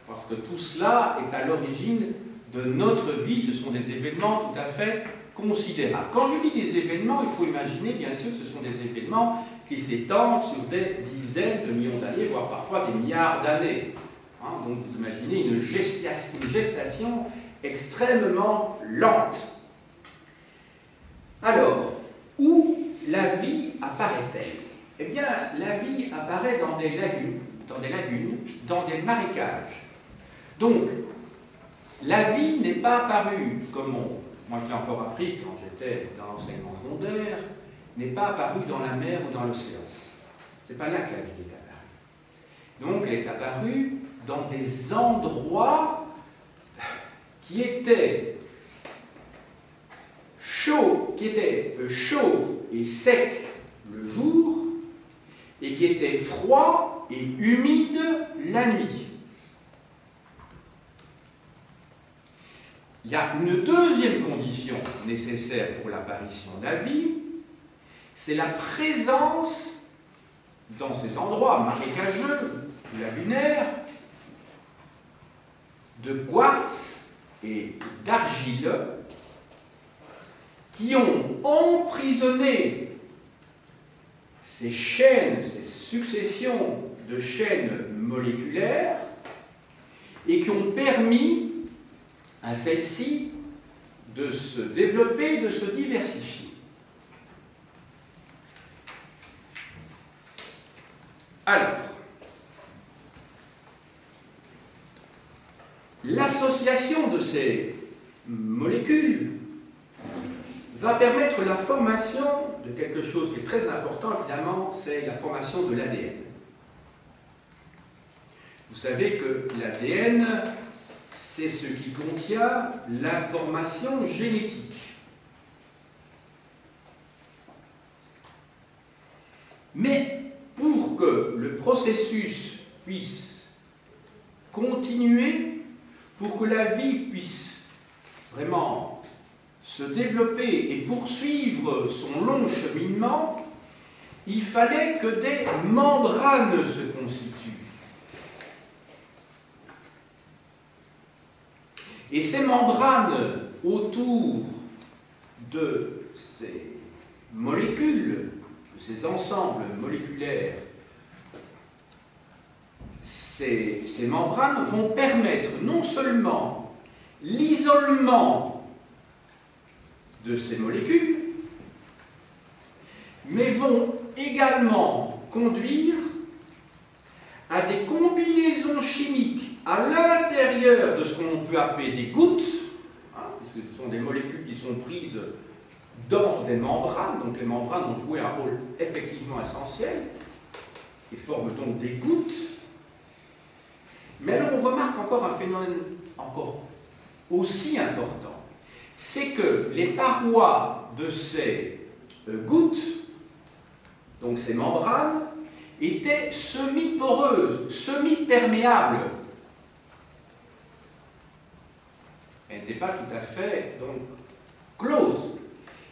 parce que tout cela est à l'origine de notre vie, ce sont des événements tout à fait considérables. Quand je dis des événements, il faut imaginer bien sûr que ce sont des événements qui s'étendent sur des dizaines de millions d'années, voire parfois des milliards d'années. Donc vous imaginez une gestation extrêmement lente. Alors, où la vie apparaît-elle? Eh bien, la vie apparaît dans des lagunes, dans des marécages. Donc, la vie n'est pas apparue comme moi je l'ai encore appris quand j'étais dans l'enseignement secondaire, n'est pas apparue dans la mer ou dans l'océan. C'est pas là que la vie est apparue. Donc, elle est apparue dans des endroits qui étaient chauds et secs le jour, et qui étaient froids et humides la nuit. Il y a une deuxième condition nécessaire pour l'apparition de la vie, c'est la présence dans ces endroits marécageux, lagunaires, de quartz et d'argile qui ont emprisonné ces chaînes, ces successions de chaînes moléculaires et qui ont permis à celles-ci de se développer, de se diversifier. Alors, l'association de ces molécules va permettre la formation de quelque chose qui est très important, évidemment, c'est la formation de l'ADN. Vous savez que l'ADN, c'est ce qui contient l'information génétique. Mais pour que le processus puisse continuer, pour que la vie puisse vraiment se développer et poursuivre son long cheminement, il fallait que des membranes se constituent. Et ces membranes autour de ces molécules, de ces ensembles moléculaires, ces membranes vont permettre non seulement l'isolement de ces molécules, mais vont également conduire à des combinaisons chimiques à l'intérieur de ce qu'on peut appeler des gouttes, puisque ce sont des molécules qui sont prises dans des membranes, donc les membranes ont joué un rôle effectivement essentiel, et forment donc des gouttes. Mais alors on remarque encore un phénomène encore aussi important, c'est que les parois de ces gouttes, donc ces membranes, étaient semi-poreuses, semi-perméables. Elles n'étaient pas tout à fait donc closes.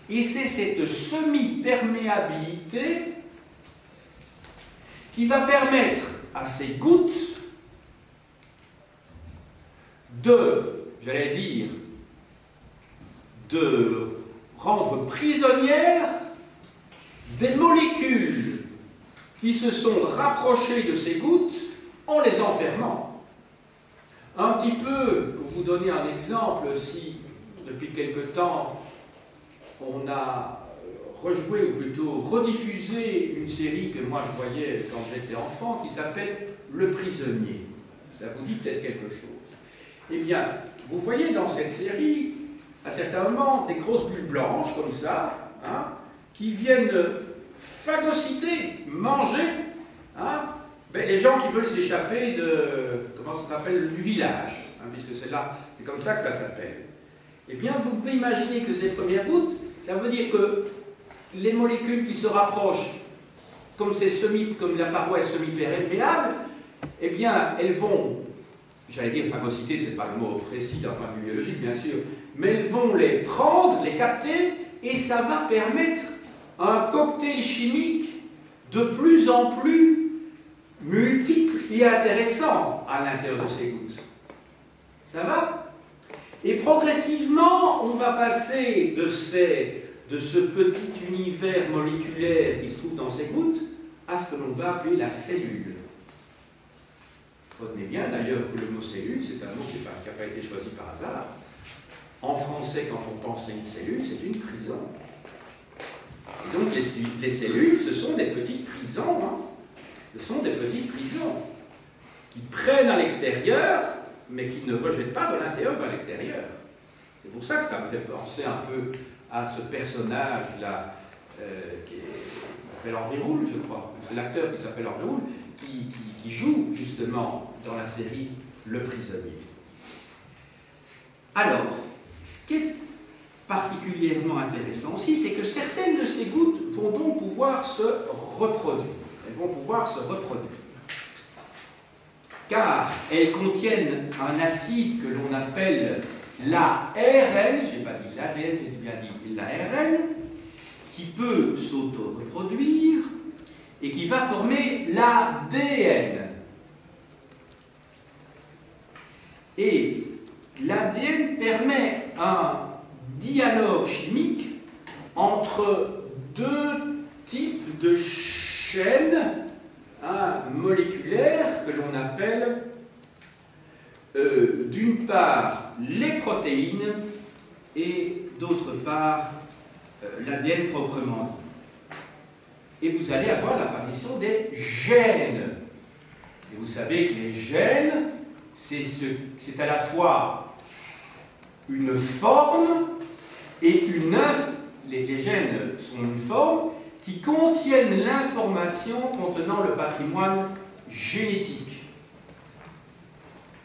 Et c'est cette semi-perméabilité qui va permettre à ces gouttes de, j'allais dire, de rendre prisonnières des molécules qui se sont rapprochées de ces gouttes en les enfermant. Un petit peu, pour vous donner un exemple, si depuis quelque temps on a rejoué ou plutôt rediffusé une série que moi je voyais quand j'étais enfant qui s'appelle Le Prisonnier. Ça vous dit peut-être quelque chose. Eh bien, vous voyez dans cette série, à certains moments, des grosses bulles blanches comme ça, qui viennent phagocyter, manger, les gens qui veulent s'échapper de, comment ça s'appelle, du village, puisque c'est là, c'est comme ça que ça s'appelle. Eh bien, vous pouvez imaginer que ces premières gouttes, ça veut dire que les molécules qui se rapprochent, comme la paroi est semi-perméable, eh bien, elles vont, j'allais dire phagocyter, c'est pas le mot précis d'un point de vue biologique, bien sûr, mais elles vont les prendre, les capter, et ça va permettre un cocktail chimique de plus en plus multiple et intéressant à l'intérieur de ces gouttes. Ça va? Et progressivement, on va passer de ce petit univers moléculaire qui se trouve dans ces gouttes à ce que l'on va appeler la cellule. Retenez bien d'ailleurs que le mot cellule, c'est un mot qui n'a pas été choisi par hasard. En français, quand on pense à une cellule, c'est une prison. Et donc les cellules, ce sont des petites prisons. Hein. Ce sont des petites prisons qui prennent à l'extérieur, mais qui ne rejettent pas de l'intérieur vers l'extérieur. C'est pour ça que ça me fait penser un peu à ce personnage-là, qui s'appelle Henri Roule, je crois. C'est l'acteur qui s'appelle Henri Roule, qui joue justement dans la série Le Prisonnier. Alors, ce qui est particulièrement intéressant aussi, c'est que certaines de ces gouttes vont donc pouvoir se reproduire. Elles vont pouvoir se reproduire. Car elles contiennent un acide que l'on appelle l'ARN, je n'ai pas dit l'ADN, j'ai bien dit l'ARN, qui peut s'auto-reproduire et qui va former l'ADN. Et l'ADN permet un dialogue chimique entre deux types de chaînes moléculaires que l'on appelle d'une part les protéines et d'autre part l'ADN proprement dit. Et vous allez avoir l'apparition des gènes. Et vous savez que les gènes, c'est à la fois une forme et une œuvre. Les gènes sont une forme qui contiennent l'information contenant le patrimoine génétique.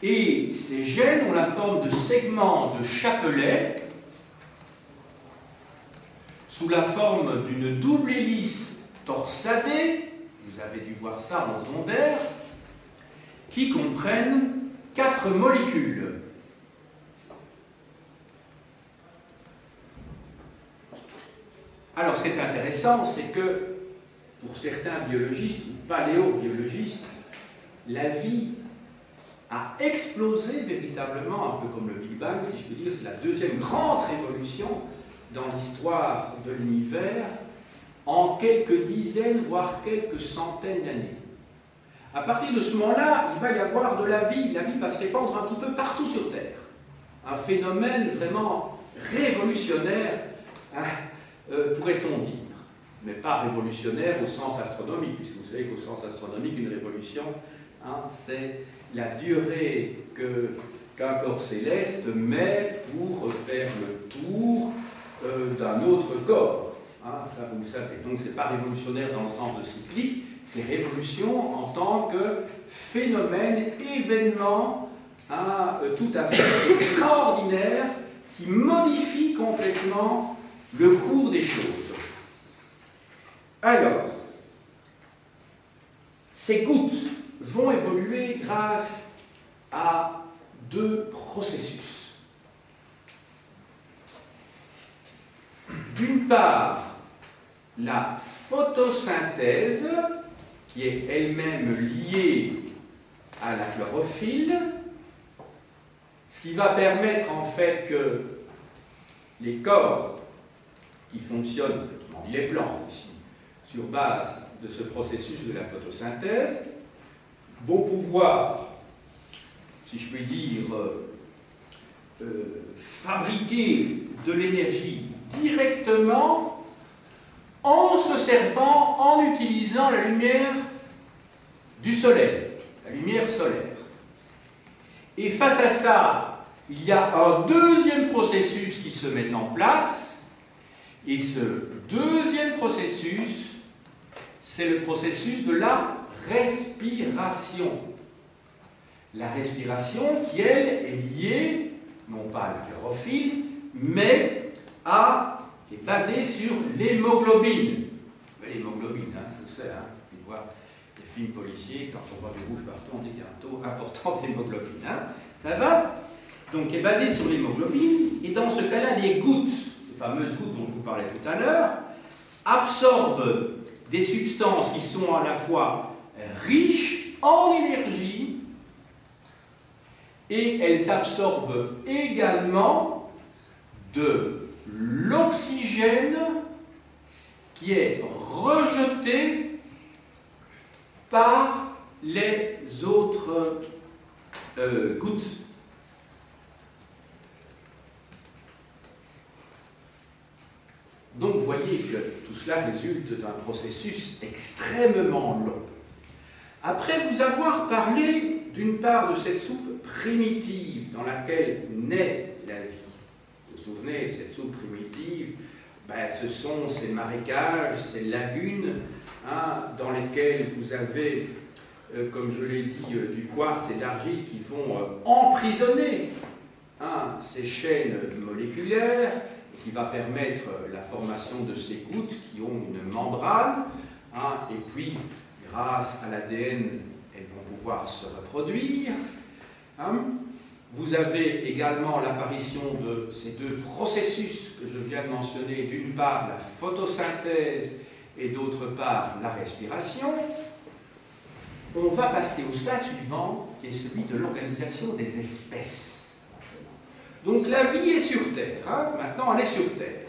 Et ces gènes ont la forme de segments de chapelet sous la forme d'une double hélice torsadée, vous avez dû voir ça en secondaire, qui comprennent 4 molécules. Alors, ce qui est intéressant, c'est que, pour certains biologistes ou paléobiologistes, la vie a explosé véritablement, un peu comme le Big Bang, si je peux dire, c'est la deuxième grande révolution dans l'histoire de l'univers, en quelques dizaines, voire quelques centaines d'années. À partir de ce moment-là, il va y avoir de la vie va se répandre un petit peu partout sur Terre. Un phénomène vraiment révolutionnaire, pourrait-on dire, mais pas révolutionnaire au sens astronomique, puisque vous savez qu'au sens astronomique, une révolution, c'est la durée qu'un corps céleste met pour faire le tour d'un autre corps. Ça, vous le savez. Donc, ce n'est pas révolutionnaire dans le sens de cyclique, c'est révolution en tant que phénomène, événement tout à fait extraordinaire qui modifie complètement le cours des choses. Alors, ces gouttes vont évoluer grâce à 2 processus. D'une part, la photosynthèse, qui est elle-même liée à la chlorophylle, ce qui va permettre en fait que les corps qui fonctionnent, les plantes ici, sur base de ce processus de la photosynthèse, vont pouvoir, si je puis dire, fabriquer de l'énergie directement en se servant, en utilisant la lumière du soleil, la lumière solaire. Et face à ça, il y a un deuxième processus qui se met en place, et ce deuxième processus, c'est le processus de la respiration. La respiration qui, elle, est liée, non pas à la chlorophylle, mais qui est basée sur l'hémoglobine. L'hémoglobine, je sais, tu vois, les films policiers, quand on voit du rouge partout, on dit qu'il y a un taux important d'hémoglobine. Ça va? Donc, qui est basée sur l'hémoglobine, et dans ce cas-là, les gouttes, ces fameuses gouttes dont je vous parlais tout à l'heure, absorbent des substances qui sont à la fois riches en énergie et elles absorbent également de l'oxygène qui est rejeté par les autres gouttes. Donc vous voyez que tout cela résulte d'un processus extrêmement long. Après vous avoir parlé d'une part de cette soupe primitive dans laquelle naît la vie. Vous vous souvenez, cette soupe primitive, ben, ce sont ces marécages, ces lagunes, hein, dans lesquelles vous avez, comme je l'ai dit, du quartz et de l'argile qui vont emprisonner, hein, ces chaînes moléculaires, qui va permettre la formation de ces gouttes qui ont une membrane, hein, et puis, grâce à l'ADN, elles vont pouvoir se reproduire. Hein. Vous avez également l'apparition de ces deux processus que je viens de mentionner, d'une part la photosynthèse et d'autre part la respiration. On va passer au stade suivant, qui est celui de l'organisation des espèces. Donc la vie est sur Terre, hein. Maintenant elle est sur Terre.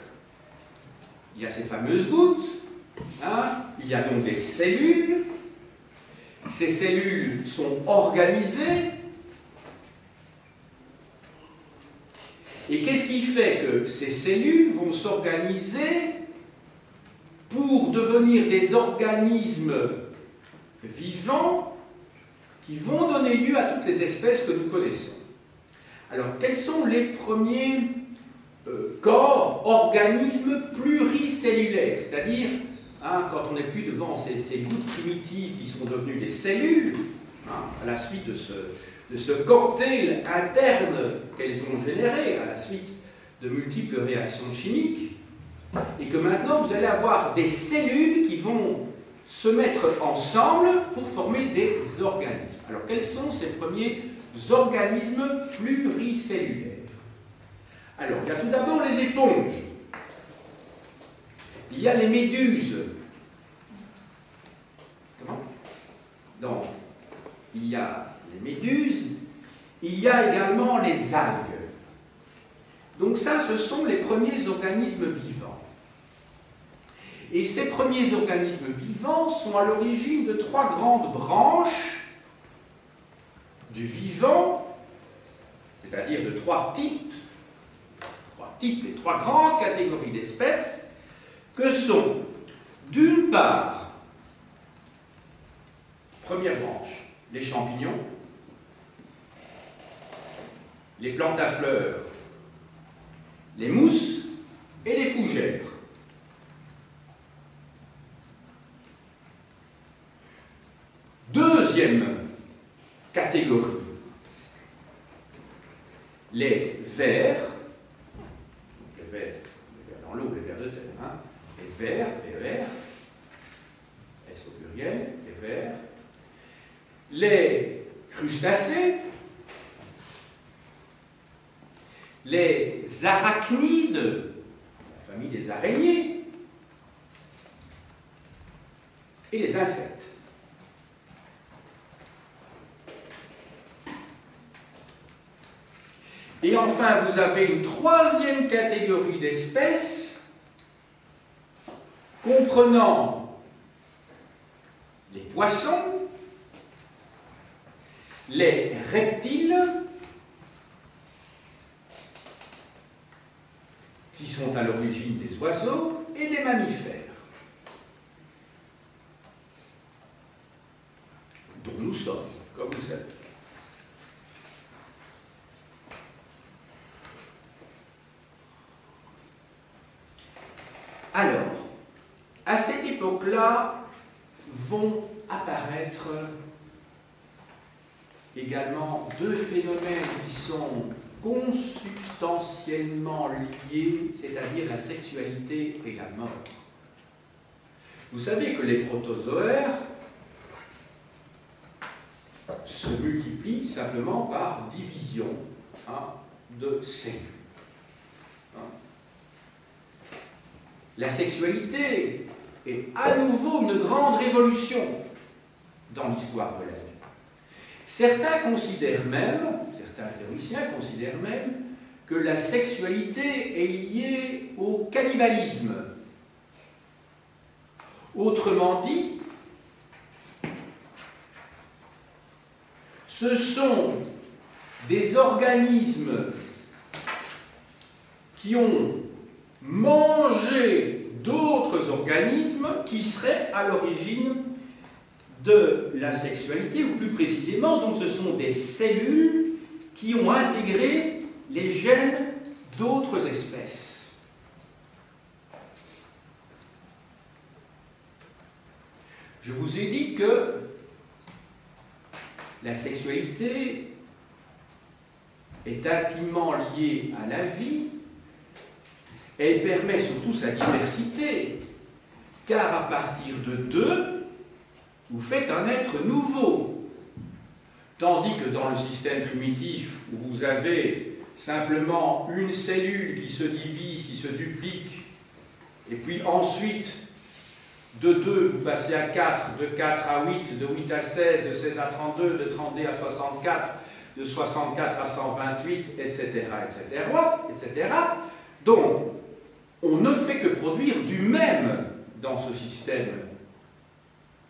Il y a ces fameuses gouttes, hein. Il y a donc des cellules. Ces cellules sont organisées. Et qu'est-ce qui fait que ces cellules vont s'organiser pour devenir des organismes vivants qui vont donner lieu à toutes les espèces que nous connaissons? Alors, quels sont les premiers corps, organismes pluricellulaires? C'est-à-dire, hein, quand on n'est plus devant ces gouttes primitives qui sont devenues des cellules, hein, à la suite de ce cocktail interne qu'elles ont généré, à la suite de multiples réactions chimiques, et que maintenant vous allez avoir des cellules qui vont se mettre ensemble pour former des organismes. Alors, quels sont ces premiers organismes pluricellulaires? Alors, il y a tout d'abord les éponges. Il y a les méduses. Comment? Donc, il y a les méduses, il y a également les algues. Donc ça, ce sont les premiers organismes vivants. Et ces premiers organismes vivants sont à l'origine de trois grandes branches du vivant, c'est-à-dire de trois types, les trois grandes catégories d'espèces, que sont, d'une part, première branche, les champignons, les plantes à fleurs, les mousses et les fougères. Deuxième catégorie, les vers dans l'eau, les vers de terre, hein, les vers, S au pluriel, les vers, les crustacés, les arachnides, la famille des araignées, et les insectes. Et enfin, vous avez une troisième catégorie d'espèces comprenant les poissons, les reptiles, qui sont à l'origine des oiseaux, et des mammifères, dont nous sommes, comme vous savez. Alors, à cette époque-là, vont apparaître également deux phénomènes qui sont consubstantiellement liés, c'est-à-dire la sexualité et la mort. Vous savez que les protozoaires se multiplient simplement par division, hein, de cellules. La sexualité est à nouveau une grande révolution dans l'histoire de la vie. Certains théoriciens considèrent même que la sexualité est liée au cannibalisme. Autrement dit, ce sont des organismes qui ont mangé d'autres organismes qui seraient à l'origine de la sexualité, ou plus précisément, donc ce sont des cellules qui ont intégré les gènes d'autres espèces. Je vous ai dit que la sexualité est intimement liée à la vie. Elle permet surtout sa diversité, car à partir de deux, vous faites un être nouveau. Tandis que dans le système primitif, où vous avez simplement une cellule qui se divise, qui se duplique, et puis ensuite, de 2, vous passez à 4, de 4 à 8, de 8 à 16, de 16 à 32, de 32 à 64, de 64 à 128, etc., etc., etc. Donc, on ne fait que produire du même dans ce système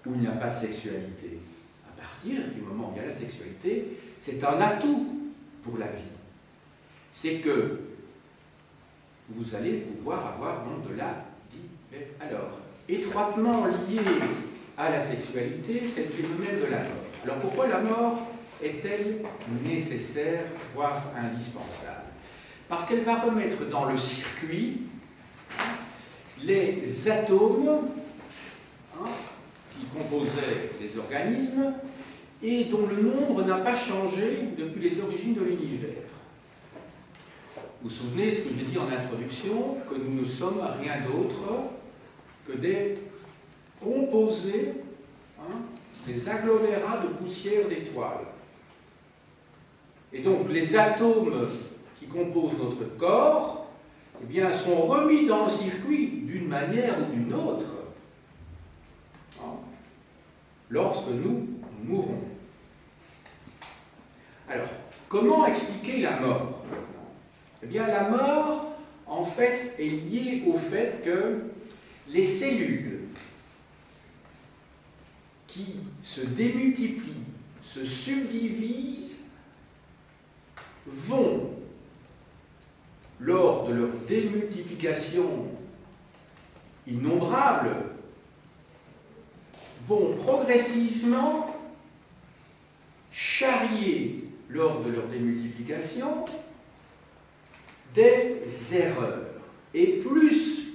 où il n'y a pas de sexualité. À partir du moment où il y a la sexualité, c'est un atout pour la vie. C'est que vous allez pouvoir avoir donc de la diversité. Alors, étroitement lié à la sexualité, c'est le phénomène de la mort. Alors pourquoi la mort est-elle nécessaire, voire indispensable? Parce qu'elle va remettre dans le circuit les atomes qui composaient les organismes et dont le nombre n'a pas changé depuis les origines de l'univers. Vous vous souvenez ce que j'ai dit en introduction, que nous ne sommes rien d'autre que des composés, des agglomérats de poussière d'étoiles. Et donc les atomes qui composent notre corps, eh bien, sont remis dans le circuit d'une manière ou d'une autre lorsque nous mourons. Alors, comment expliquer la mort? Eh bien, la mort, en fait, est liée au fait que les cellules qui se démultiplient, se subdivisent, vont, lors de leur démultiplication innombrable, vont progressivement charrier, lors de leur démultiplication, des erreurs. Et plus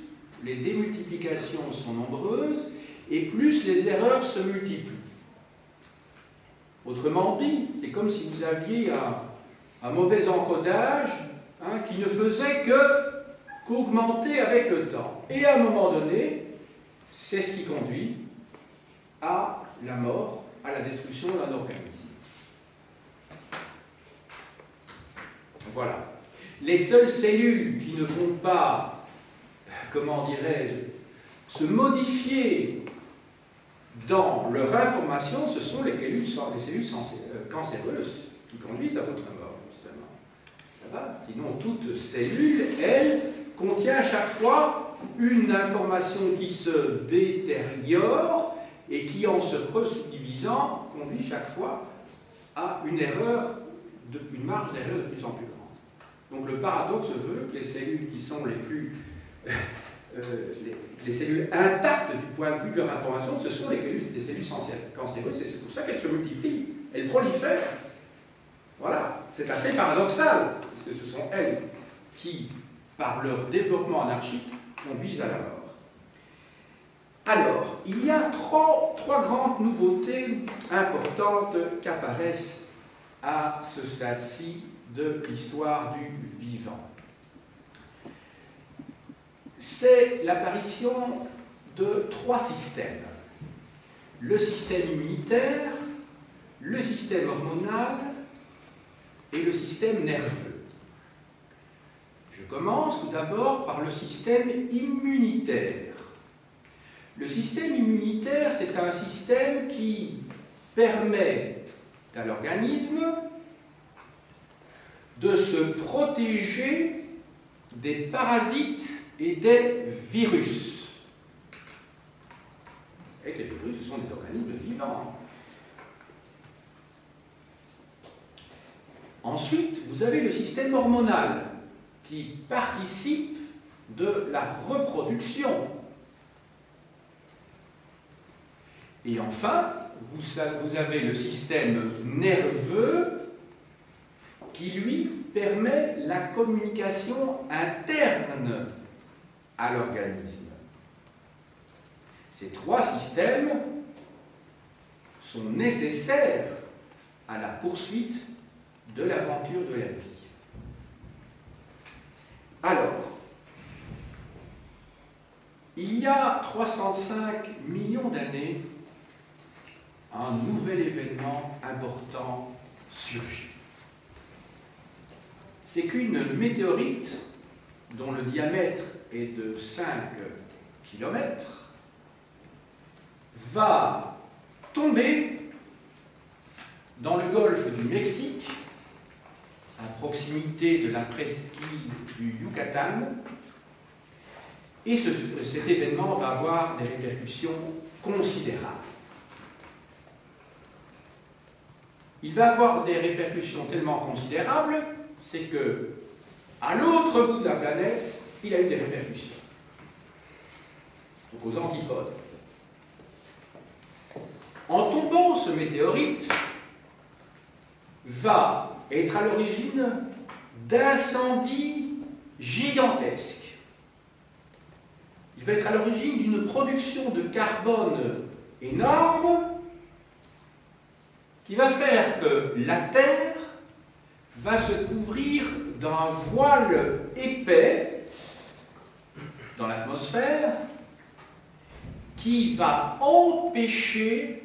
les démultiplications sont nombreuses, et plus les erreurs se multiplient. Autrement dit, c'est comme si vous aviez un mauvais encodage qui ne faisait qu'augmenter avec le temps. Et à un moment donné, c'est ce qui conduit à la mort, à la destruction d'un organisme. Voilà. Les seules cellules qui ne vont pas, comment dirais-je, se modifier dans leur information, ce sont les cellules cancéreuses qui conduisent à votre mort, justement. Ça va? Sinon, toute cellule, elle, contient à chaque fois une information qui se détériore et qui, en se resubdivisant, conduit chaque fois à une erreur, une marge d'erreur de plus en plus grande. Donc le paradoxe veut que les cellules qui sont les plus les cellules intactes du point de vue de leur information, ce sont les cellules cancéreuses, et c'est pour ça qu'elles se multiplient, elles prolifèrent. Voilà, c'est assez paradoxal, parce que ce sont elles qui, par leur développement anarchique, conduisent à la mort. Alors, il y a trois grandes nouveautés importantes qui apparaissent à ce stade-ci de l'histoire du vivant. C'est l'apparition de trois systèmes. Le système immunitaire, le système hormonal et le système nerveux. Je commence tout d'abord par le système immunitaire. Le système immunitaire, c'est un système qui permet à l'organisme de se protéger des parasites et des virus. Et que les virus, ce sont des organismes vivants. Ensuite, vous avez le système hormonal qui participe de la reproduction. Et enfin, vous avez le système nerveux qui, lui, permet la communication interne à l'organisme. Ces trois systèmes sont nécessaires à la poursuite de l'aventure de la vie. Alors, il y a 305 millions d'années, un nouvel événement important surgit. C'est qu'une météorite, dont le diamètre est de 5 km, va tomber dans le golfe du Mexique, à proximité de la presqu'île du Yucatan, et cet événement va avoir des répercussions considérables. Il va avoir des répercussions tellement considérables, c'est que, à l'autre bout de la planète, il a eu des répercussions. Donc aux antipodes. En tombant, ce météorite va être à l'origine d'incendies gigantesques. Il va être à l'origine d'une production de carbone énorme qui va faire que la Terre va se couvrir d'un voile épais dans l'atmosphère qui va empêcher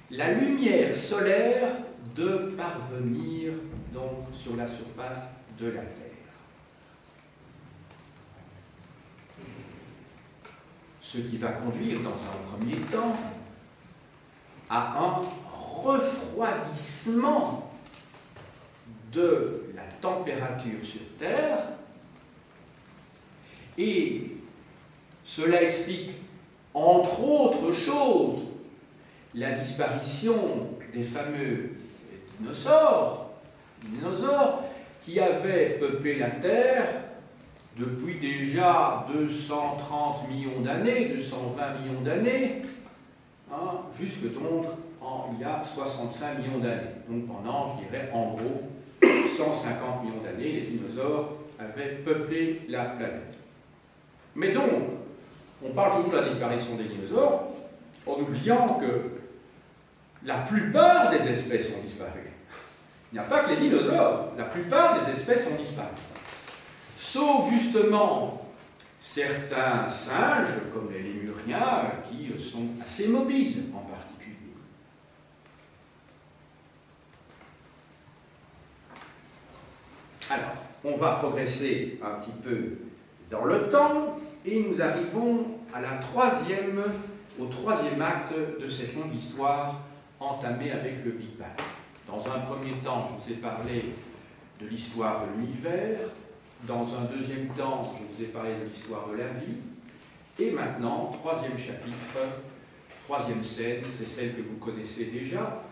la lumière solaire de parvenir donc sur la surface de la Terre. Ce qui va conduire dans un premier temps à un refroidissement de la température sur Terre, et cela explique, entre autres choses, la disparition des fameux dinosaures qui avaient peuplé la Terre depuis déjà 230 millions d'années, 220 millions d'années, jusque donc il y a 65 millions d'années. Donc pendant, je dirais, en gros, 150 millions d'années, les dinosaures avaient peuplé la planète. Mais donc, on parle toujours de la disparition des dinosaures, en oubliant que la plupart des espèces ont disparu. Il n'y a pas que les dinosaures, la plupart des espèces ont disparu. Sauf justement certains singes, comme les lémuriens, qui sont assez mobiles en particulier. Alors, on va progresser un petit peu dans le temps et nous arrivons au troisième acte de cette longue histoire entamée avec le Big Bang. Dans un premier temps, je vous ai parlé de l'histoire de l'univers. Dans un deuxième temps, je vous ai parlé de l'histoire de la vie. Et maintenant, troisième chapitre, troisième scène, c'est celle que vous connaissez déjà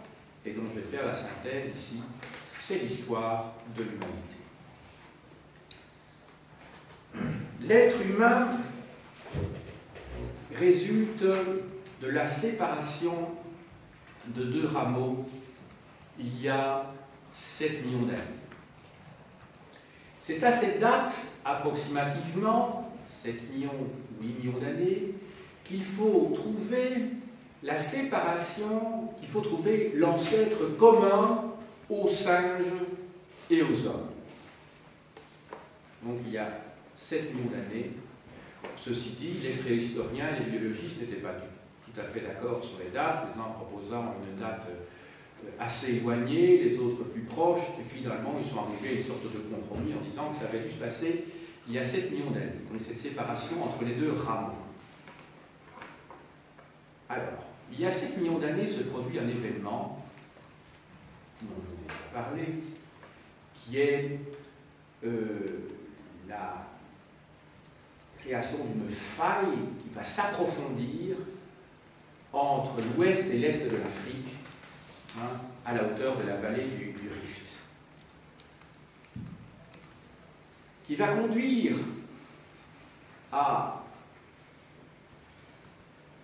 et dont je vais faire la synthèse ici. C'est l'histoire de l'humanité. L'être humain résulte de la séparation de deux rameaux il y a 7 millions d'années. C'est à cette date, approximativement, 7 millions, 8 millions d'années, qu'il faut trouver la séparation, qu'il faut trouver l'ancêtre commun aux singes et aux hommes. Donc il y a 7 millions d'années. Ceci dit, les préhistoriens et les biologistes n'étaient pas tout à fait d'accord sur les dates, les uns proposant une date assez éloignée, les autres plus proches, et finalement ils sont arrivés à une sorte de compromis en disant que ça avait dû se passer il y a 7 millions d'années. Donc cette séparation entre les deux rameaux. Alors, il y a 7 millions d'années se produit un événement parlé, qui est la création d'une faille qui va s'approfondir entre l'ouest et l'est de l'Afrique, hein, à la hauteur de la vallée du Rift, qui va conduire à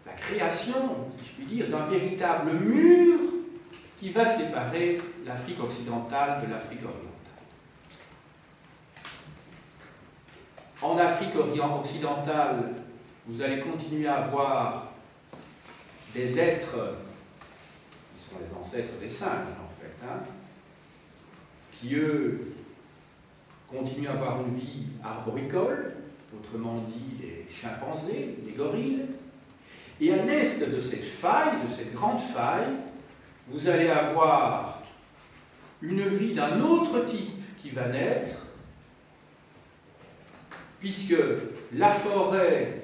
la création, si je puis dire, d'un véritable mur qui va séparer l'Afrique occidentale de l'Afrique orientale. En Afrique occidentale, vous allez continuer à avoir des êtres, qui sont les ancêtres des singes en fait, hein, qui eux continuent à avoir une vie arboricole, autrement dit les chimpanzés, les gorilles. Et à l'est de cette faille, de cette grande faille, vous allez avoir une vie d'un autre type qui va naître, puisque la forêt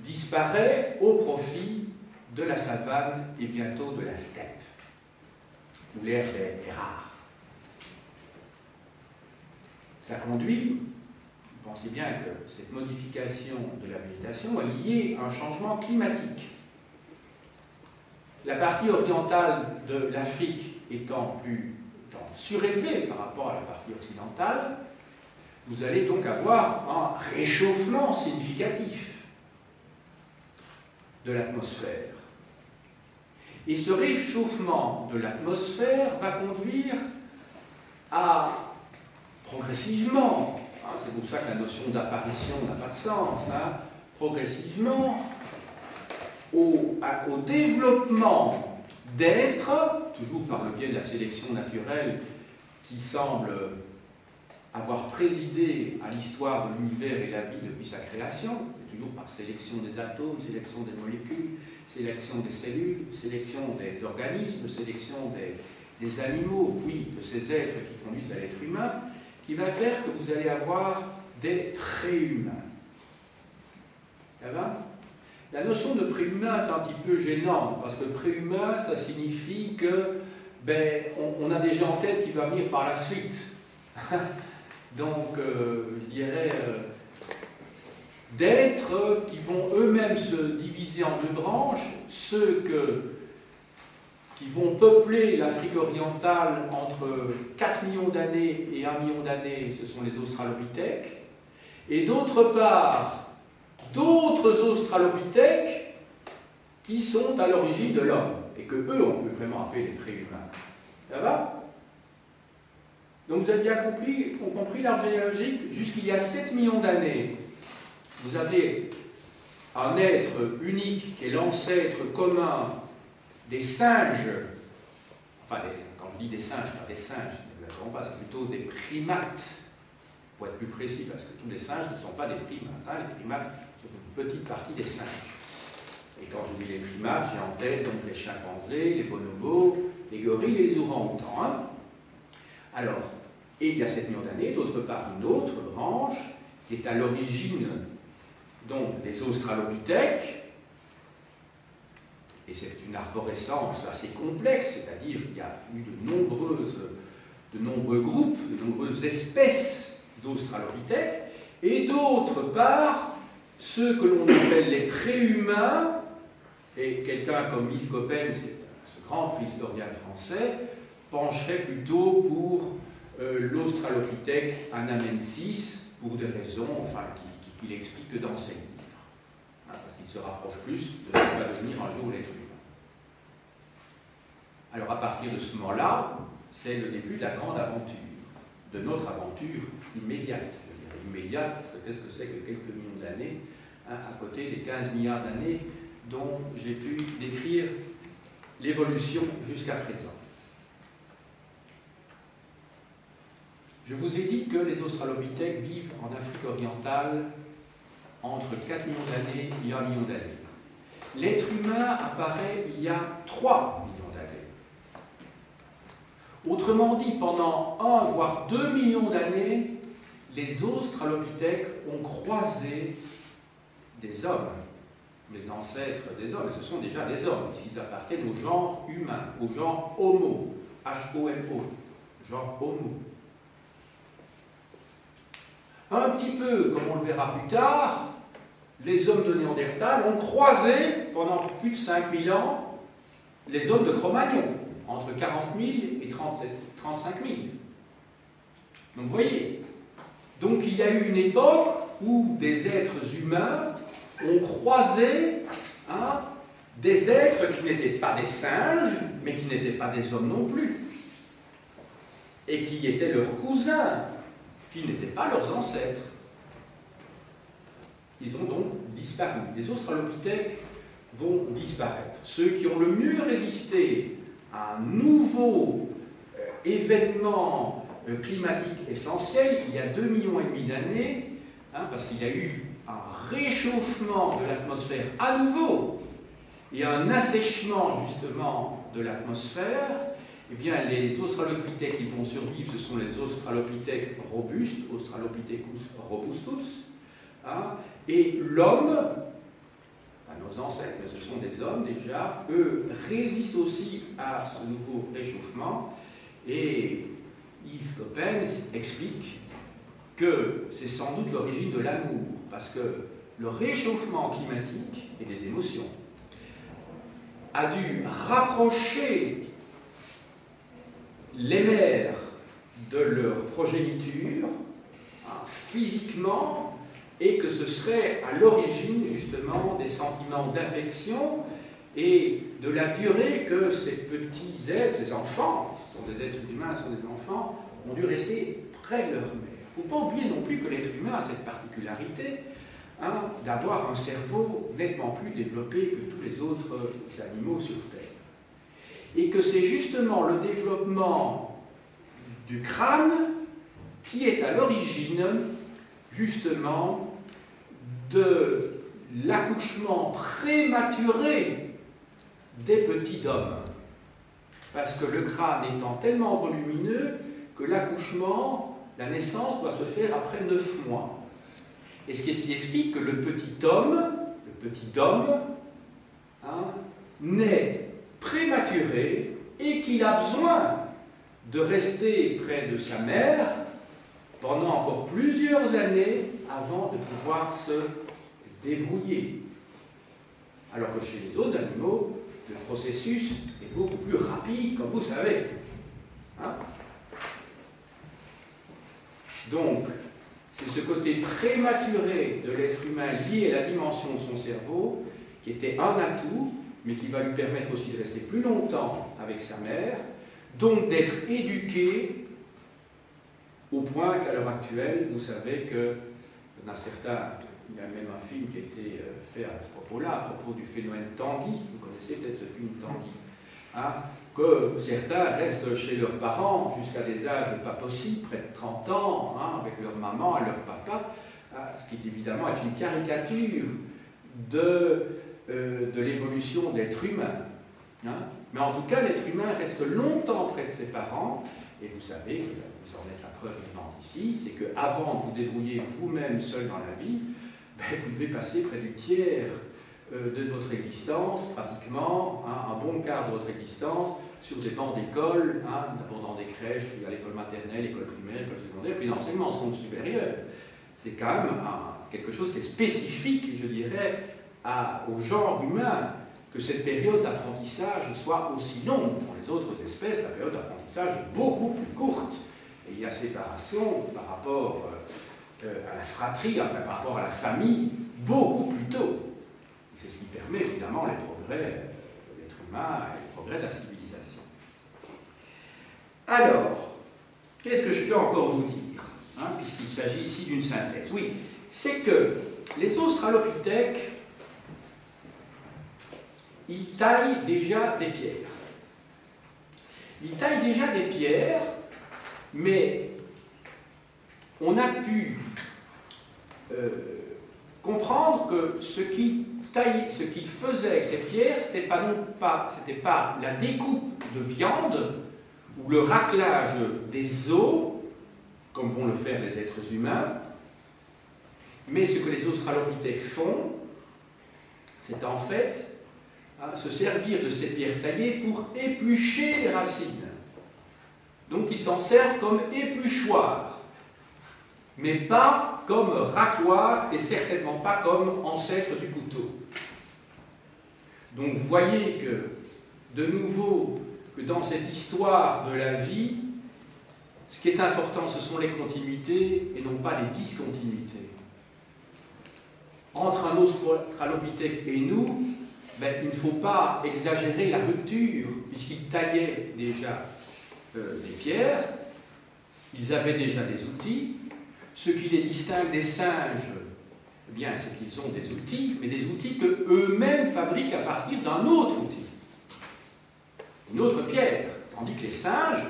disparaît au profit de la savane et bientôt de la steppe, où l'herbe est rare. Ça conduit, vous pensez bien que cette modification de la végétation est liée à un changement climatique. La partie orientale de l'Afrique étant surélevée par rapport à la partie occidentale, vous allez donc avoir un réchauffement significatif de l'atmosphère. Et ce réchauffement de l'atmosphère va conduire à, progressivement, hein, c'est pour ça que la notion d'apparition n'a pas de sens, hein, progressivement, au développement d'êtres, toujours par le biais de la sélection naturelle qui semble avoir présidé à l'histoire de l'univers et la vie depuis sa création, toujours par sélection des atomes, sélection des molécules, sélection des cellules, sélection des organismes, sélection des animaux, puis de ces êtres qui conduisent à l'être humain, qui va faire que vous allez avoir des préhumains. Ça va ? La notion de préhumain est un petit peu gênante, parce que préhumain, ça signifie que on a déjà en tête qui va venir par la suite. Donc, je dirais, d'êtres qui vont eux-mêmes se diviser en deux branches, ceux qui vont peupler l'Afrique orientale entre 4 millions d'années et 1 million d'années, ce sont les Australopithèques, et d'autre part, d'autres Australopithèques qui sont à l'origine de l'homme, et que eux, on peut vraiment appeler les préhumains. Ça va ? Donc vous avez bien compris l'arbre généalogique. Jusqu'il y a 7 millions d'années, vous avez un être unique qui est l'ancêtre commun des singes, enfin, quand je dis des singes, pas des singes, c'est plutôt des primates, pour être plus précis, parce que tous les singes ne sont pas des primates. Hein, les primates sont une petite partie des singes. Et quand je dis les primates, j'ai en tête donc les chimpanzés, les bonobos, les gorilles et les orang-outans. Hein. Alors, et il y a 7 millions d'années, d'autre part, une autre branche qui est à l'origine donc des Australopithèques, et c'est une arborescence assez complexe, c'est-à-dire qu'il y a eu de nombreux groupes, de nombreuses espèces d'Australopithèques, et d'autre part, ceux que l'on appelle les préhumains, et quelqu'un comme Yves Coppens, ce grand préhistorien français, pencherait plutôt pour l'Australopithèque anamensis, pour des raisons qu'il explique dans ses livres, hein, parce qu'il se rapproche plus de ce qui va devenir un jour l'être humain. Alors à partir de ce moment-là, c'est le début de la grande aventure, de notre aventure immédiate. Je dirais immédiate, parce que qu'est-ce que c'est que quelques millions d'années, hein, à côté des 15 milliards d'années dont j'ai pu décrire l'évolution jusqu'à présent. Je vous ai dit que les Australopithèques vivent en Afrique orientale entre 4 millions d'années et 1 million d'années. L'être humain apparaît il y a 3 millions d'années. Autrement dit, pendant 1 voire 2 millions d'années, les Australopithèques ont croisé des hommes. les ancêtres des hommes, et ce sont déjà des hommes, puisqu'ils appartiennent au genre humain, au genre Homo, H-O-M-O, genre Homo. Un petit peu, comme on le verra plus tard, les hommes de Néandertal ont croisé pendant plus de 5000 ans les hommes de Cro-Magnon, entre 40 000 et 35 000. Donc vous voyez, donc il y a eu une époque où des êtres humains ont croisé des êtres qui n'étaient pas des singes, mais qui n'étaient pas des hommes non plus, et qui étaient leurs cousins, qui n'étaient pas leurs ancêtres. Ils ont donc disparu. Les australopithèques vont disparaître. Ceux qui ont le mieux résisté à un nouveau événement climatique essentiel, il y a 2,5 millions d'années, parce qu'il y a eu un réchauffement de l'atmosphère à nouveau et un assèchement justement de l'atmosphère, eh bien les australopithèques qui vont survivre, ce sont les australopithèques robustes, Australopithecus robustus, et l'homme, nos ancêtres, mais ce sont des hommes déjà, eux résistent aussi à ce nouveau réchauffement, et Yves Coppens explique que c'est sans doute l'origine de l'amour, parce que le réchauffement climatique et des émotions a dû rapprocher les mères de leur progéniture physiquement, et que ce serait à l'origine justement des sentiments d'affection et de la durée que ces petits êtres, ces enfants, ce sont des êtres humains, ce sont des enfants, ont dû rester près de leur mère. Il ne faut pas oublier non plus que l'être humain a cette particularité d'avoir un cerveau nettement plus développé que tous les autres animaux sur Terre. Et que c'est justement le développement du crâne qui est à l'origine justement de l'accouchement prématuré des petits hommes. Parce que le crâne étant tellement volumineux que l'accouchement, la naissance doit se faire après 9 mois. Et ce qui explique que le petit homme naît prématuré et qu'il a besoin de rester près de sa mère pendant encore plusieurs années avant de pouvoir se débrouiller. Alors que chez les autres animaux, le processus est beaucoup plus rapide, comme vous savez. Donc, c'est ce côté prématuré de l'être humain lié à la dimension de son cerveau qui était un atout, mais qui va lui permettre aussi de rester plus longtemps avec sa mère, donc d'être éduqué au point qu'à l'heure actuelle, vous savez que dans certains, il y a même un film qui a été fait à ce propos-là, à propos du phénomène Tanguy, vous connaissez peut-être ce film Tanguy, que certains restent chez leurs parents jusqu'à des âges pas possibles, près de 30 ans, avec leur maman et leur papa, ce qui évidemment est une caricature de l'évolution d'être humain. Mais en tout cas, l'être humain reste longtemps près de ses parents, et vous savez, vous en êtes la preuve vivante ici, c'est qu'avant de vous débrouiller vous-même seul dans la vie, vous devez passer près du tiers de votre existence, pratiquement, un bon quart de votre existence, sur des bancs d'école, d'abord dans des crèches, puis à l'école maternelle, l'école primaire, l'école secondaire, puis l'enseignement en seconde supérieure. C'est quand même quelque chose qui est spécifique, je dirais, au genre humain, que cette période d'apprentissage soit aussi longue. Pour les autres espèces, la période d'apprentissage est beaucoup plus courte. Et il y a séparation par rapport à la fratrie, enfin par rapport à la famille, beaucoup plus tôt. C'est ce qui permet évidemment les progrès de l'être humain et les progrès de la civilisation. Alors, qu'est-ce que je peux encore vous dire, puisqu'il s'agit ici d'une synthèse? Oui, c'est que les australopithèques, ils taillent déjà des pierres. Ils taillent déjà des pierres, mais on a pu comprendre que ce qui faisait avec ces pierres, c'était pas la découpe de viande ou le raclage des os, comme vont le faire les êtres humains, mais ce que les australopithèques font, c'est en fait se servir de ces pierres taillées pour éplucher les racines. Donc ils s'en servent comme épluchoir, mais pas comme râtoir et certainement pas comme ancêtre du couteau. Donc vous voyez que, de nouveau, que dans cette histoire de la vie, ce qui est important, ce sont les continuités et non pas les discontinuités. Entre un australopithèque et nous, il ne faut pas exagérer la rupture, puisqu'ils taillaient déjà des pierres, ils avaient déjà des outils. Ce qui les distingue des singes, eh bien, c'est qu'ils ont des outils, mais des outils qu'eux-mêmes fabriquent à partir d'un autre outil, une autre pierre, tandis que les singes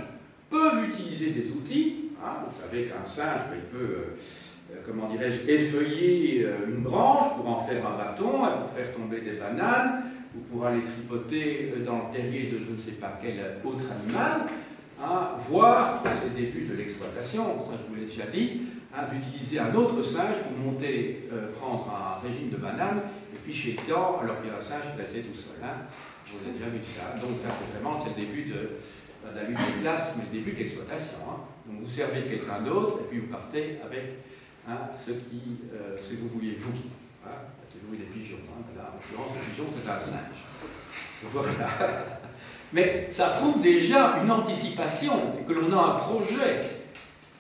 peuvent utiliser des outils. Vous savez qu'un singe, il peut, comment dirais-je, effeuiller une branche pour en faire un bâton, pour faire tomber des bananes, ou pour aller tripoter dans le terrier de je ne sais pas quel autre animal, voire, pour ces débuts de l'exploitation, ça je vous l'ai déjà dit, d'utiliser un autre singe pour monter, prendre un régime de bananes, et puis chez le camp, alors qu'il y a un singe placé tout seul. Vous avez déjà vu ça. Donc ça, c'est vraiment le début de la lutte des classes, mais le début de l'exploitation. Donc vous servez de quelqu'un d'autre, et puis vous partez avec ce que vous vouliez vous. Toujours des pigeons. Là, en l'occurrence, le pigeon, c'est un singe. Voilà. Mais ça prouve déjà une anticipation, et que l'on a un projet,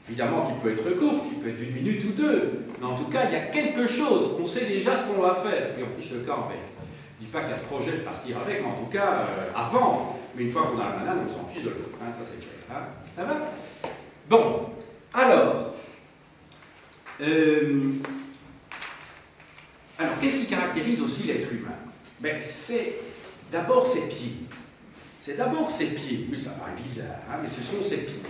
évidemment qui peut être court, qui peut être d'une minute ou deux, mais en tout cas, il y a quelque chose, on sait déjà ce qu'on va faire, puis on fiche le camp avec. Je ne dis pas qu'il y a le projet de partir avec, mais en tout cas, avant, mais une fois qu'on a la banane, on s'en fiche de l'autre, ça c'est clair. Ça va? Bon, alors, qu'est-ce qui caractérise aussi l'être humain? C'est d'abord ses pieds. C'est d'abord ses pieds. Oui, ça paraît bizarre, mais ce sont ses pieds.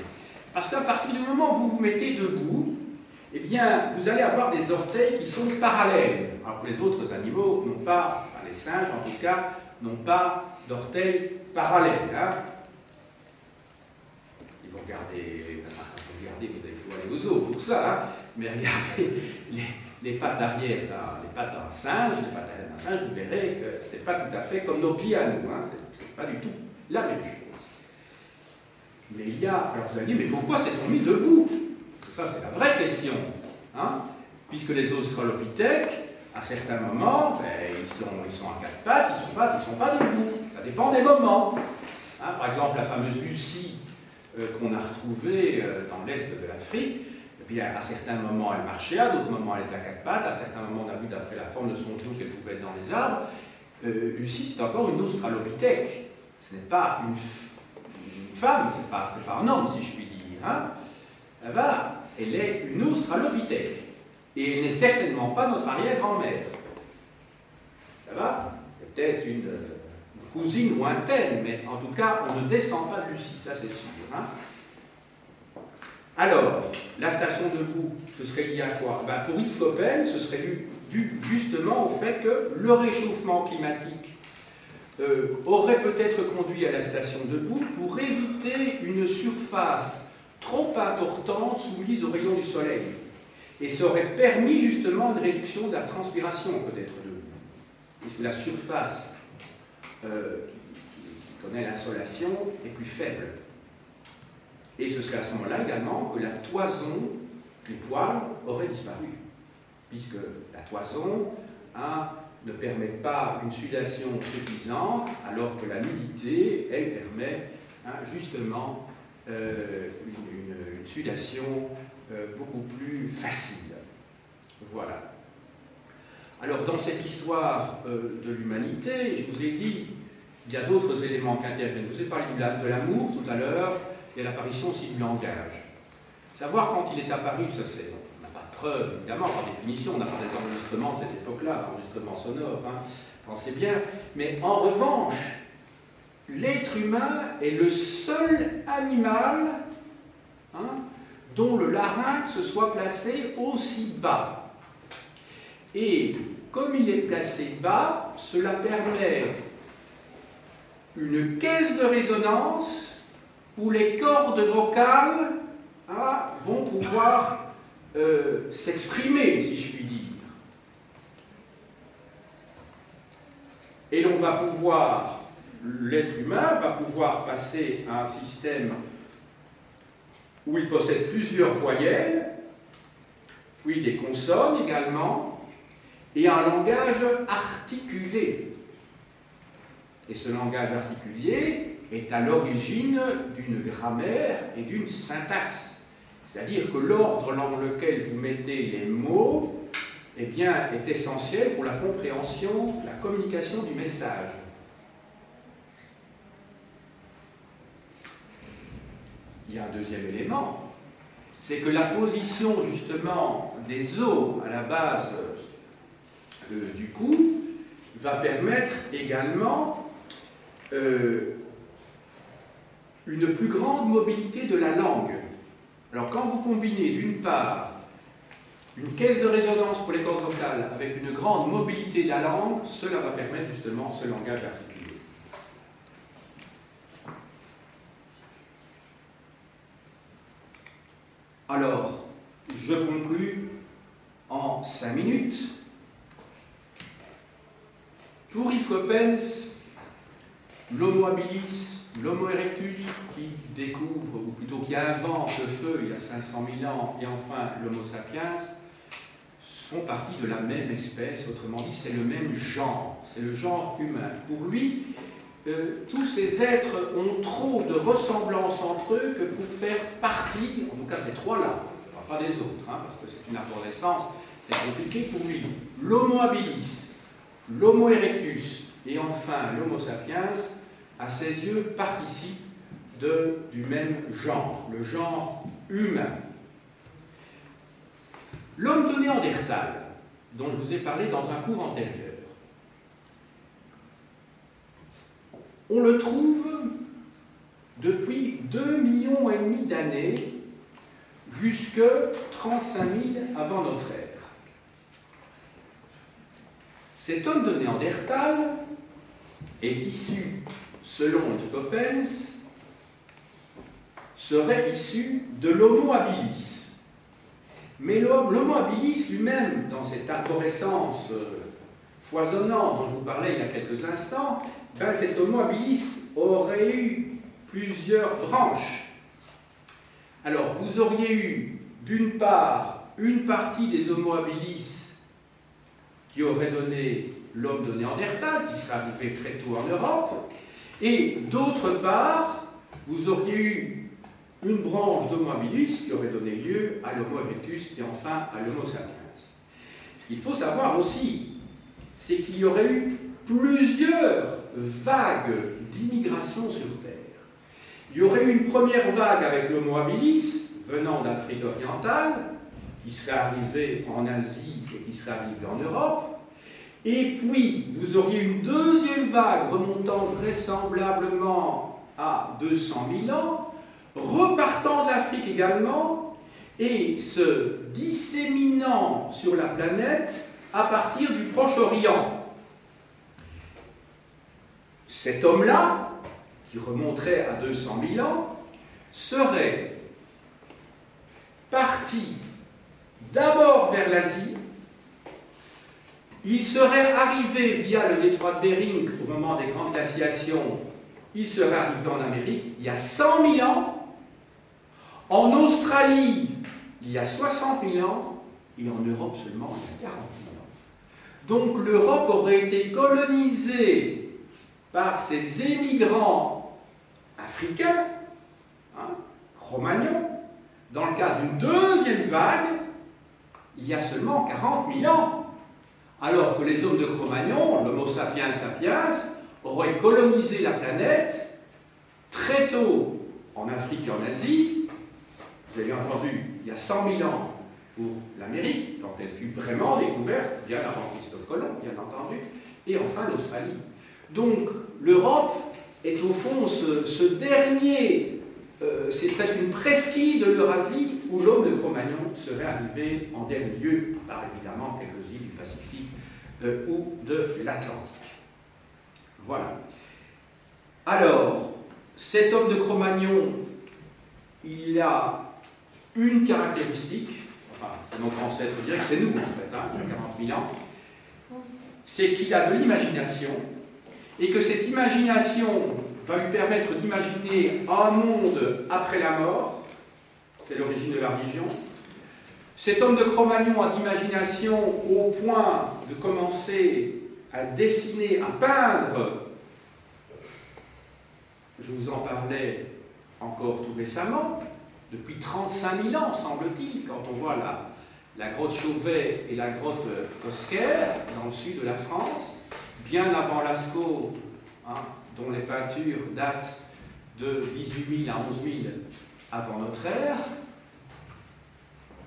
Parce qu'à partir du moment où vous vous mettez debout, eh bien, vous allez avoir des orteils qui sont parallèles. Alors que les autres animaux n'ont pas, les singes en tout cas, n'ont pas d'orteils parallèles. Et vous regardez, vous allez au zoo pour ça, mais regardez les pattes arrière, les pattes d'un singe, les pattes arrière d'un singe, vous verrez que ce n'est pas tout à fait comme nos pieds à nous. C'est pas du tout la même chose. Mais il y a, alors vous allez dire, mais pourquoi s'est-on mis debout? Ça, c'est la vraie question. Puisque les australopithèques, à certains moments, ils sont à quatre pattes, ils ne sont pas debout. Ça dépend des moments. Par exemple, la fameuse Lucie qu'on a retrouvée dans l'est de l'Afrique, eh bien, à certains moments, elle marchait, à d'autres moments, elle était à quatre pattes, à certains moments, on a vu d'après la forme de son dos qu'elle pouvait être dans les arbres. Lucie, c'est encore une australopithèque. Ce n'est pas une femme, ce n'est pas un homme, si je puis dire. Elle est une australopithèque. Et elle n'est certainement pas notre arrière-grand-mère. Ça va? C'est peut-être une cousine lointaine, mais en tout cas, on ne descend pas de Lucie, ça c'est sûr. Alors, la station debout, ce serait lié à quoi? Pour Yves Coppel, ce serait dû justement au fait que le réchauffement climatique aurait peut-être conduit à la station debout pour éviter une surface trop importante soumise aux rayons du soleil. Et ça aurait permis justement une réduction de la transpiration peut-être debout. Puisque la surface qui connaît l'insolation est plus faible. Et ce serait à ce moment-là également que la toison, les poils, auraient disparu. Puisque la toison ne permet pas une sudation suffisante, alors que la nudité, elle permet justement une sudation beaucoup plus facile. Voilà. Alors, dans cette histoire de l'humanité, je vous ai dit, il y a d'autres éléments qui interviennent. Je vous ai parlé de l'amour tout à l'heure, il y a l'apparition aussi du langage. Savoir quand il est apparu, ça c'est... On n'a pas de preuve, évidemment, par définition, on n'a pas des enregistrements de cette époque-là, enregistrements sonores, pensez bien. Mais en revanche, l'être humain est le seul animal dont le larynx soit placé aussi bas. Et comme il est placé bas, cela permet une caisse de résonance où les cordes vocales vont pouvoir s'exprimer, si je puis dire. on va pouvoir, l'être humain va pouvoir passer à un système où il possède plusieurs voyelles, puis des consonnes également, et un langage articulé. Et ce langage articulé est à l'origine d'une grammaire et d'une syntaxe. C'est-à-dire que l'ordre dans lequel vous mettez les mots, eh bien, est essentiel pour la compréhension, la communication du message. Il y a un deuxième élément, c'est que la position justement des os à la base du cou va permettre également une plus grande mobilité de la langue. Alors quand vous combinez d'une part une caisse de résonance pour les cordes vocales avec une grande mobilité de la langue, cela va permettre justement ce langage articulé. Alors, je conclus en 5 minutes. Pour Yves Coppens, l'Homo habilis, l'Homo erectus, qui découvre, ou plutôt qui invente le feu il y a 500 000 ans, et enfin l'Homo sapiens, font partie de la même espèce, autrement dit, c'est le même genre, c'est le genre humain. Pour lui, tous ces êtres ont trop de ressemblances entre eux que pour faire partie, en tout cas ces trois-là, je ne parle pas des autres, hein, parce que c'est une arborescence, c'est compliqué pour lui. L'Homo habilis, l'Homo erectus et enfin l'Homo sapiens, à ses yeux, participent du même genre, le genre humain. L'homme de Néandertal, dont je vous ai parlé dans un cours antérieur, on le trouve depuis 2,5 millions d'années jusque 35 000 avant notre ère. Cet homme de Néandertal est issu, selon Yves Coppens, serait issu de l'Homo habilis. Mais l'Homo habilis lui-même, dans cette arborescence foisonnante dont je vous parlais il y a quelques instants, ben cet Homo habilis aurait eu plusieurs branches. Alors, vous auriez eu, d'une part, une partie des Homo habilis qui aurait donné l'homme de Néandertal, qui serait arrivé très tôt en Europe, et d'autre part, vous auriez eu une branche d'Homo habilis qui aurait donné lieu à l'Homo erectus et enfin à l'Homo sapiens. Ce qu'il faut savoir aussi, c'est qu'il y aurait eu plusieurs vagues d'immigration sur Terre. Il y aurait eu une première vague avec l'Homo habilis venant d'Afrique orientale, qui serait arrivé en Asie et qui serait arrivé en Europe. Et puis, vous auriez une deuxième vague remontant vraisemblablement à 200 000 ans, repartant de l'Afrique également, et se disséminant sur la planète à partir du Proche-Orient. Cet homme-là, qui remonterait à 200 000 ans, serait parti d'abord vers l'Asie. Il serait arrivé via le détroit de Bering au moment des grandes glaciations, il serait arrivé en Amérique il y a 100 000 ans, en Australie il y a 60 000 ans, et en Europe seulement il y a 40 000 ans. Donc l'Europe aurait été colonisée par ces émigrants africains, Cro-Magnons, dans le cadre d'une deuxième vague, il y a seulement 40 000 ans. Alors que les hommes de Cro-Magnon, l'Homo sapiens sapiens, auraient colonisé la planète très tôt en Afrique et en Asie. Vous avez entendu, il y a 100 000 ans pour l'Amérique, quand elle fut vraiment découverte, bien avant Christophe Colomb, bien entendu, et enfin l'Australie. Donc l'Europe est au fond ce dernier, c'est presque une presqu'île de l'Eurasie où l'homme de Cro-Magnon serait arrivé en dernier lieu, par évidemment quelques îles du Pacifique ou de l'Atlantique. Voilà. Alors, cet homme de Cro-Magnon, il a une caractéristique, enfin, c'est notre ancêtre direct, c'est nous en fait, il y a 40 000 ans, c'est qu'il a de l'imagination et que cette imagination va lui permettre d'imaginer un monde après la mort. C'est l'origine de la religion. Cet homme de Cro-Magnon a d'imagination au point de commencer à dessiner, à peindre. Je vous en parlais encore tout récemment, depuis 35 000 ans, semble-t-il, quand on voit la grotte Chauvet et la grotte Cosquer, dans le sud de la France, bien avant Lascaux, hein, dont les peintures datent de 18 000 à 11 000 avant notre ère.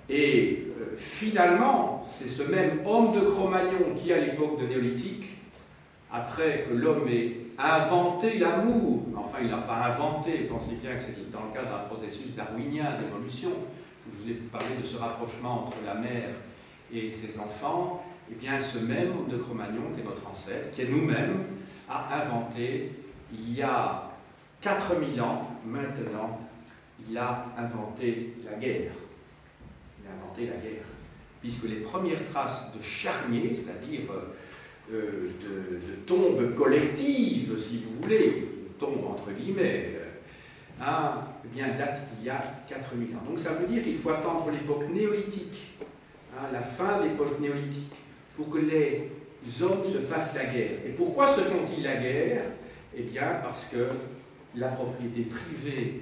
Et finalement, c'est ce même homme de Cro-Magnon qui, à l'époque de Néolithique, après que l'homme ait inventé l'amour, enfin il n'a pas inventé, pensez bien que c'est dans le cadre d'un processus darwinien d'évolution, que je vous ai parlé de ce rapprochement entre la mère et ses enfants, et bien ce même homme de Cro-Magnon, qui est notre ancêtre, qui est nous-mêmes, a inventé, il y a 4000 ans maintenant, il a inventé la guerre. Il a inventé la guerre, puisque les premières traces de charniers, c'est-à-dire de tombes collectives, si vous voulez, tombes entre guillemets, eh bien datent d'il y a 4000 ans. Donc ça veut dire qu'il faut attendre l'époque néolithique, la fin de l'époque néolithique, pour que les hommes se fassent la guerre. Et pourquoi se font-ils la guerre? Eh bien parce que la propriété privée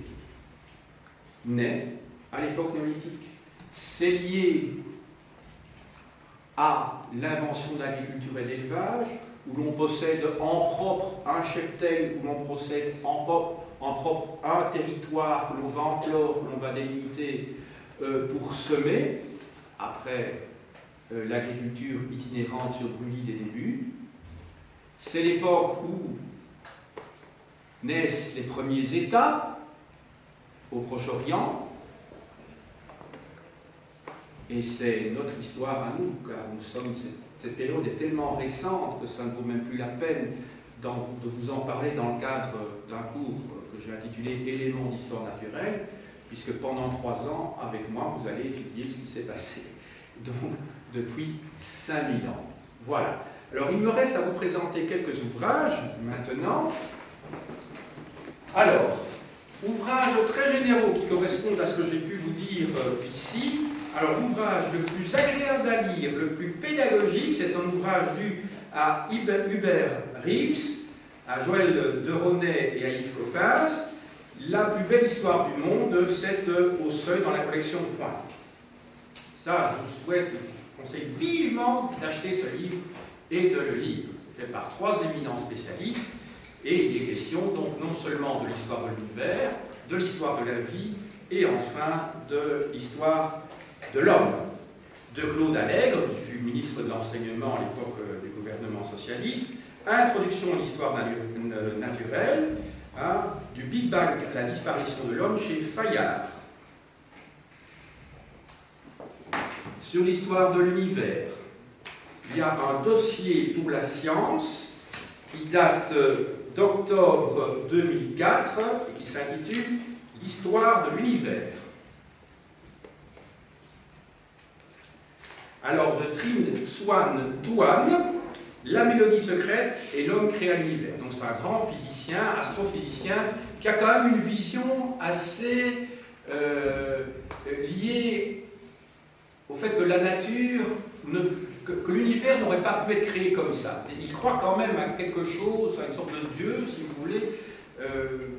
naît à l'époque néolithique. C'est lié à l'invention de l'agriculture et de l'élevage, où l'on possède en propre un cheptel, où l'on possède en propre un territoire que l'on va enclore, que l'on va délimiter pour semer, après l'agriculture itinérante sur brûlis des débuts. C'est l'époque où naissent les premiers États au Proche-Orient, et c'est notre histoire à nous, car cette période est tellement récente que ça ne vaut même plus la peine de vous en parler dans le cadre d'un cours que j'ai intitulé « Éléments d'histoire naturelle », puisque pendant 3 ans, avec moi, vous allez étudier ce qui s'est passé donc, depuis 5000 ans. Voilà. Alors, il me reste à vous présenter quelques ouvrages, maintenant. Alors, ouvrages très généraux qui correspondent à ce que j'ai pu vous dire ici. Alors, l'ouvrage le plus agréable à lire, le plus pédagogique, c'est un ouvrage dû à Hubert Reeves, à Joël Deronay et à Yves Coppens, La plus belle histoire du monde, c'est au seuil dans la collection Pointe. Ça, je vous souhaite, je vous conseille vivement d'acheter ce livre et de le lire. C'est fait par 3 éminents spécialistes, et il est question donc non seulement de l'histoire de l'univers, de l'histoire de la vie, et enfin de l'histoire de l'homme. De Claude Allègre, qui fut ministre de l'Enseignement à l'époque du gouvernement socialiste, Introduction à l'histoire naturelle, du Big Bang à la disparition de l'homme chez Fayard. Sur l'histoire de l'univers, il y a un dossier pour la science qui date d'octobre 2004 et qui s'intitule « L'histoire de l'univers ». Alors, de Trinh Xuan Tuan, La mélodie secrète et l'homme créa l'univers. Donc c'est un grand physicien, astrophysicien, qui a quand même une vision assez liée au fait que la nature, que l'univers n'aurait pas pu être créé comme ça. Il croit quand même à quelque chose, à une sorte de Dieu, si vous voulez,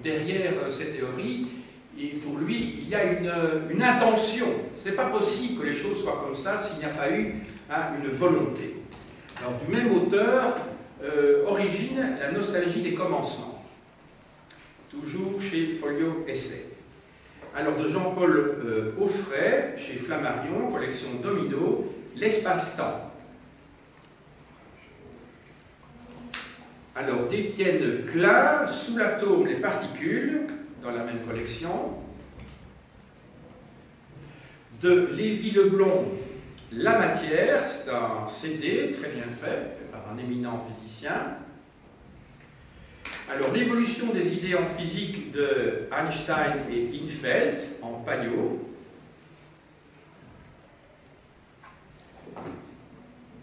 derrière ces théories. Et pour lui, il y a une intention. Ce n'est pas possible que les choses soient comme ça s'il n'y a pas eu une volonté. Alors, du même auteur, Origine, la nostalgie des commencements. Toujours chez Folio Essai. Alors, de Jean-Paul Offray, chez Flammarion, collection Domino, L'espace-temps. Alors, d'Étienne Klein, Sous l'atome, les particules, dans la même collection. De Lévy-Leblond, La matière, c'est un CD très bien fait par un éminent physicien. Alors, l'évolution des idées en physique de Einstein et Infeld, en Payot.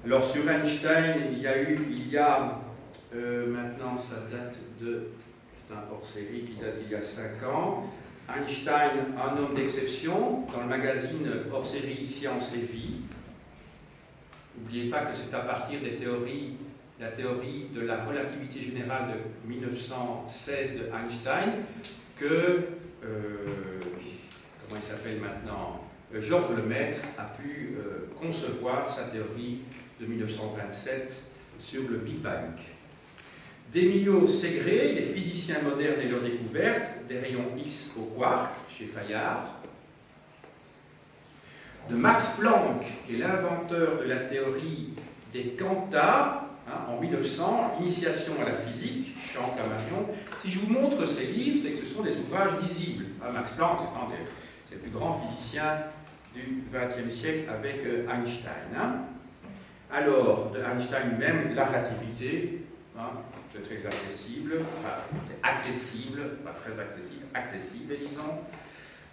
Alors, sur Einstein, il y a Maintenant, ça date de... C'est un hors-série qui date d'il y a 5 ans. Einstein, un homme d'exception, dans le magazine hors-série Science et Vie. N'oubliez pas que c'est à partir des théories, la théorie de la relativité générale de 1916 de Einstein, que, comment il s'appelle maintenant, Georges Lemaître a pu concevoir sa théorie de 1927 sur le Big Bang. D'Emilio Segre, les physiciens modernes et leur découverte des rayons X au quark, chez Fayard. De Max Planck, qui est l'inventeur de la théorie des quanta, en 1900, Initiation à la physique, Jean Camarion. Si je vous montre ces livres, c'est que ce sont des ouvrages lisibles. Max Planck, c'est le plus grand physicien du XXe siècle avec Einstein. Alors, de Einstein même, la relativité, c'est très accessible, enfin, c'est accessible, pas très accessible, accessible, disons.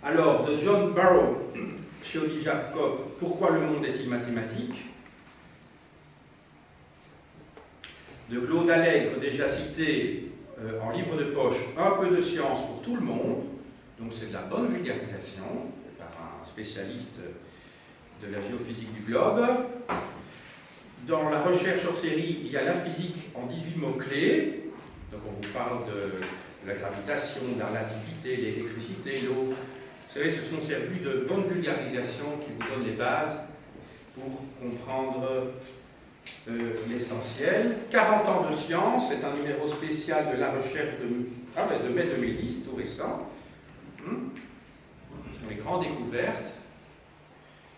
Alors, de John Barrow, chez Odile Jacob, Pourquoi le monde est-il mathématique? De Claude Allègre, déjà cité en livre de poche, Un peu de science pour tout le monde, donc c'est de la bonne vulgarisation, par un spécialiste de la géophysique du globe. Dans la recherche hors série, il y a la physique en 18 mots-clés. Donc on vous parle de la gravitation, de la relativité, l'électricité, l'eau. Vous savez, ce sont ces vues de bonne vulgarisation qui vous donnent les bases pour comprendre l'essentiel. 40 ans de science, c'est un numéro spécial de la recherche de mai 2010, tout récent. Les grandes découvertes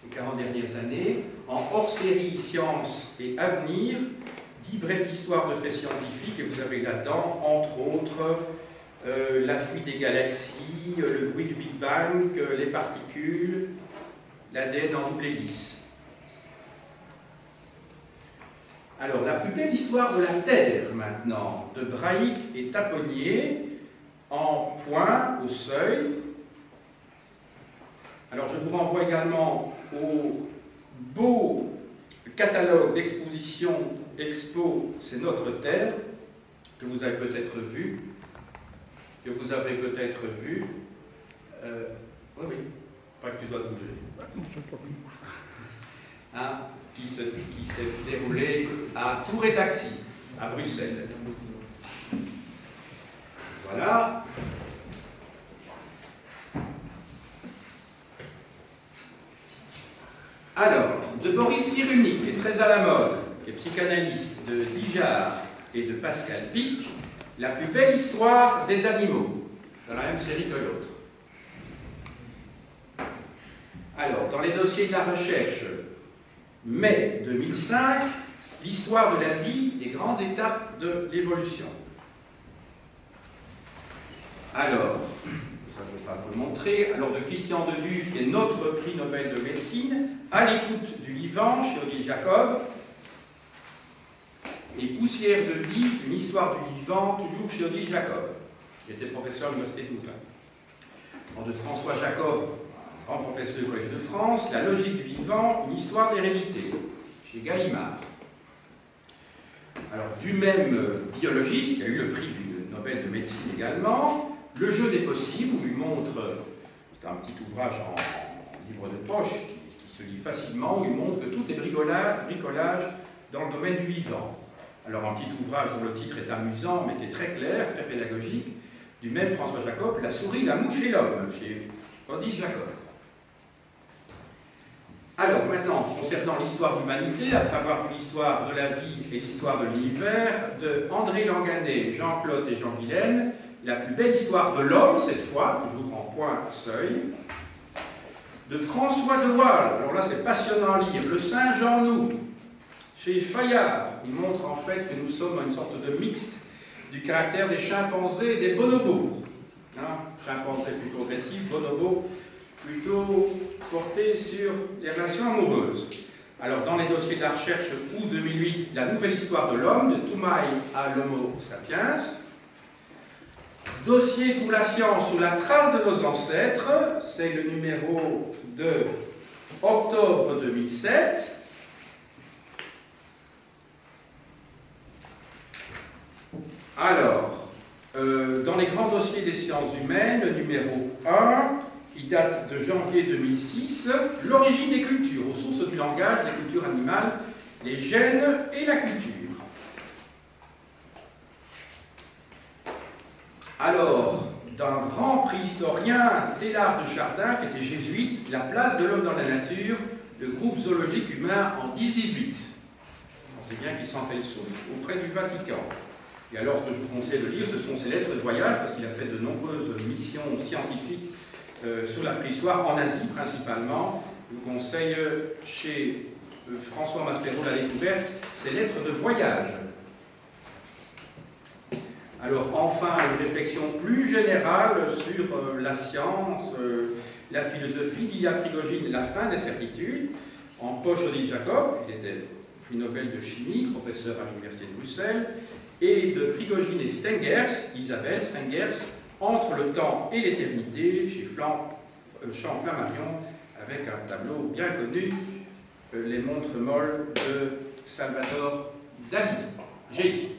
des 40 dernières années. En hors-série Sciences et Avenir, 10 brèves histoires de faits scientifiques, et vous avez là-dedans, entre autres, la fuite des galaxies, le bruit du Big Bang, les particules, l'ADN en double hélice. Alors, la plus belle histoire de la Terre, maintenant, de Braic et Taponnier, en point, au seuil. Alors, je vous renvoie également au beau catalogue d'exposition Expo, c'est notre Terre, que vous avez peut-être vu, oui, pas que tu dois te bouger, qui s'est déroulé à Tour et Taxi, à Bruxelles. Voilà. Alors, de Boris Cyrulnik, qui est très à la mode, qui est psychanalyste, de Dijard et de Pascal Pic, la plus belle histoire des animaux, dans la même série que l'autre. Alors, dans les dossiers de la recherche, mai 2005, l'histoire de la vie, les grandes étapes de l'évolution. Alors, ça je ne vais pas vous le montrer, alors de Christian Deduve, qui est notre prix Nobel de médecine, À l'écoute du vivant, chez Odile Jacob, et Poussière de vie, une histoire du vivant, toujours chez Odile Jacob, qui était professeur à l'Université de Louvain. De François Jacob, grand professeur du Collège de France, La logique du vivant, une histoire d'hérédité, chez Gallimard. Alors, du même biologiste, qui a eu le prix du Nobel de médecine également, Le jeu des possibles, où il montre, c'est un petit ouvrage en livre de poche, qui se lit facilement, où il montre que tout est bricolage dans le domaine du vivant. Alors, un petit ouvrage dont le titre est amusant, mais qui est très clair, très pédagogique, du même François Jacob, La souris, la mouche et l'homme, chez Odile Jacob. Alors, maintenant, concernant l'histoire de l'humanité, après avoir vu l'histoire de la vie et l'histoire de l'univers, de André Langanet, Jean-Claude et Jean Guilaine, la plus belle histoire de l'homme, cette fois, toujours en point seuil, de François de Waal. Alors là, c'est passionnant à lire. Le singe en nous, chez Fayard. Il montre en fait que nous sommes une sorte de mixte du caractère des chimpanzés et des bonobos. Chimpanzés plutôt agressifs, bonobos plutôt portés sur les relations amoureuses. Alors, dans les dossiers de la recherche, août 2008, La nouvelle histoire de l'homme, de Toumaï à l'Homo sapiens. Dossier pour la science ou la trace de nos ancêtres, c'est le numéro de octobre 2007. Alors, dans les grands dossiers des sciences humaines, le numéro 1, qui date de janvier 2006, l'origine des cultures, aux sources du langage, la culture animale, les gènes et la culture. Alors, d'un grand préhistorien, Teilhard de Chardin, qui était jésuite, La place de l'homme dans la nature, le groupe zoologique humain en 10-18. On sait bien qu'il sentait le souffle auprès du Vatican. Et alors, ce que je vous conseille de lire, ce sont ses lettres de voyage, parce qu'il a fait de nombreuses missions scientifiques sur la préhistoire, en Asie principalement. Je vous conseille chez François Maspero, La Découverte, ses lettres de voyage. Alors, enfin, une réflexion plus générale sur la science, la philosophie d'Ilya Prigogine, La fin des certitudes, en poche Odile Jacob, il était prix Nobel de chimie, professeur à l'Université de Bruxelles, et de Prigogine et Stengers, Isabelle Stengers, Entre le temps et l'éternité, chez Champ Flammarion, avec un tableau bien connu, Les montres molles de Salvador Dali. J'ai dit.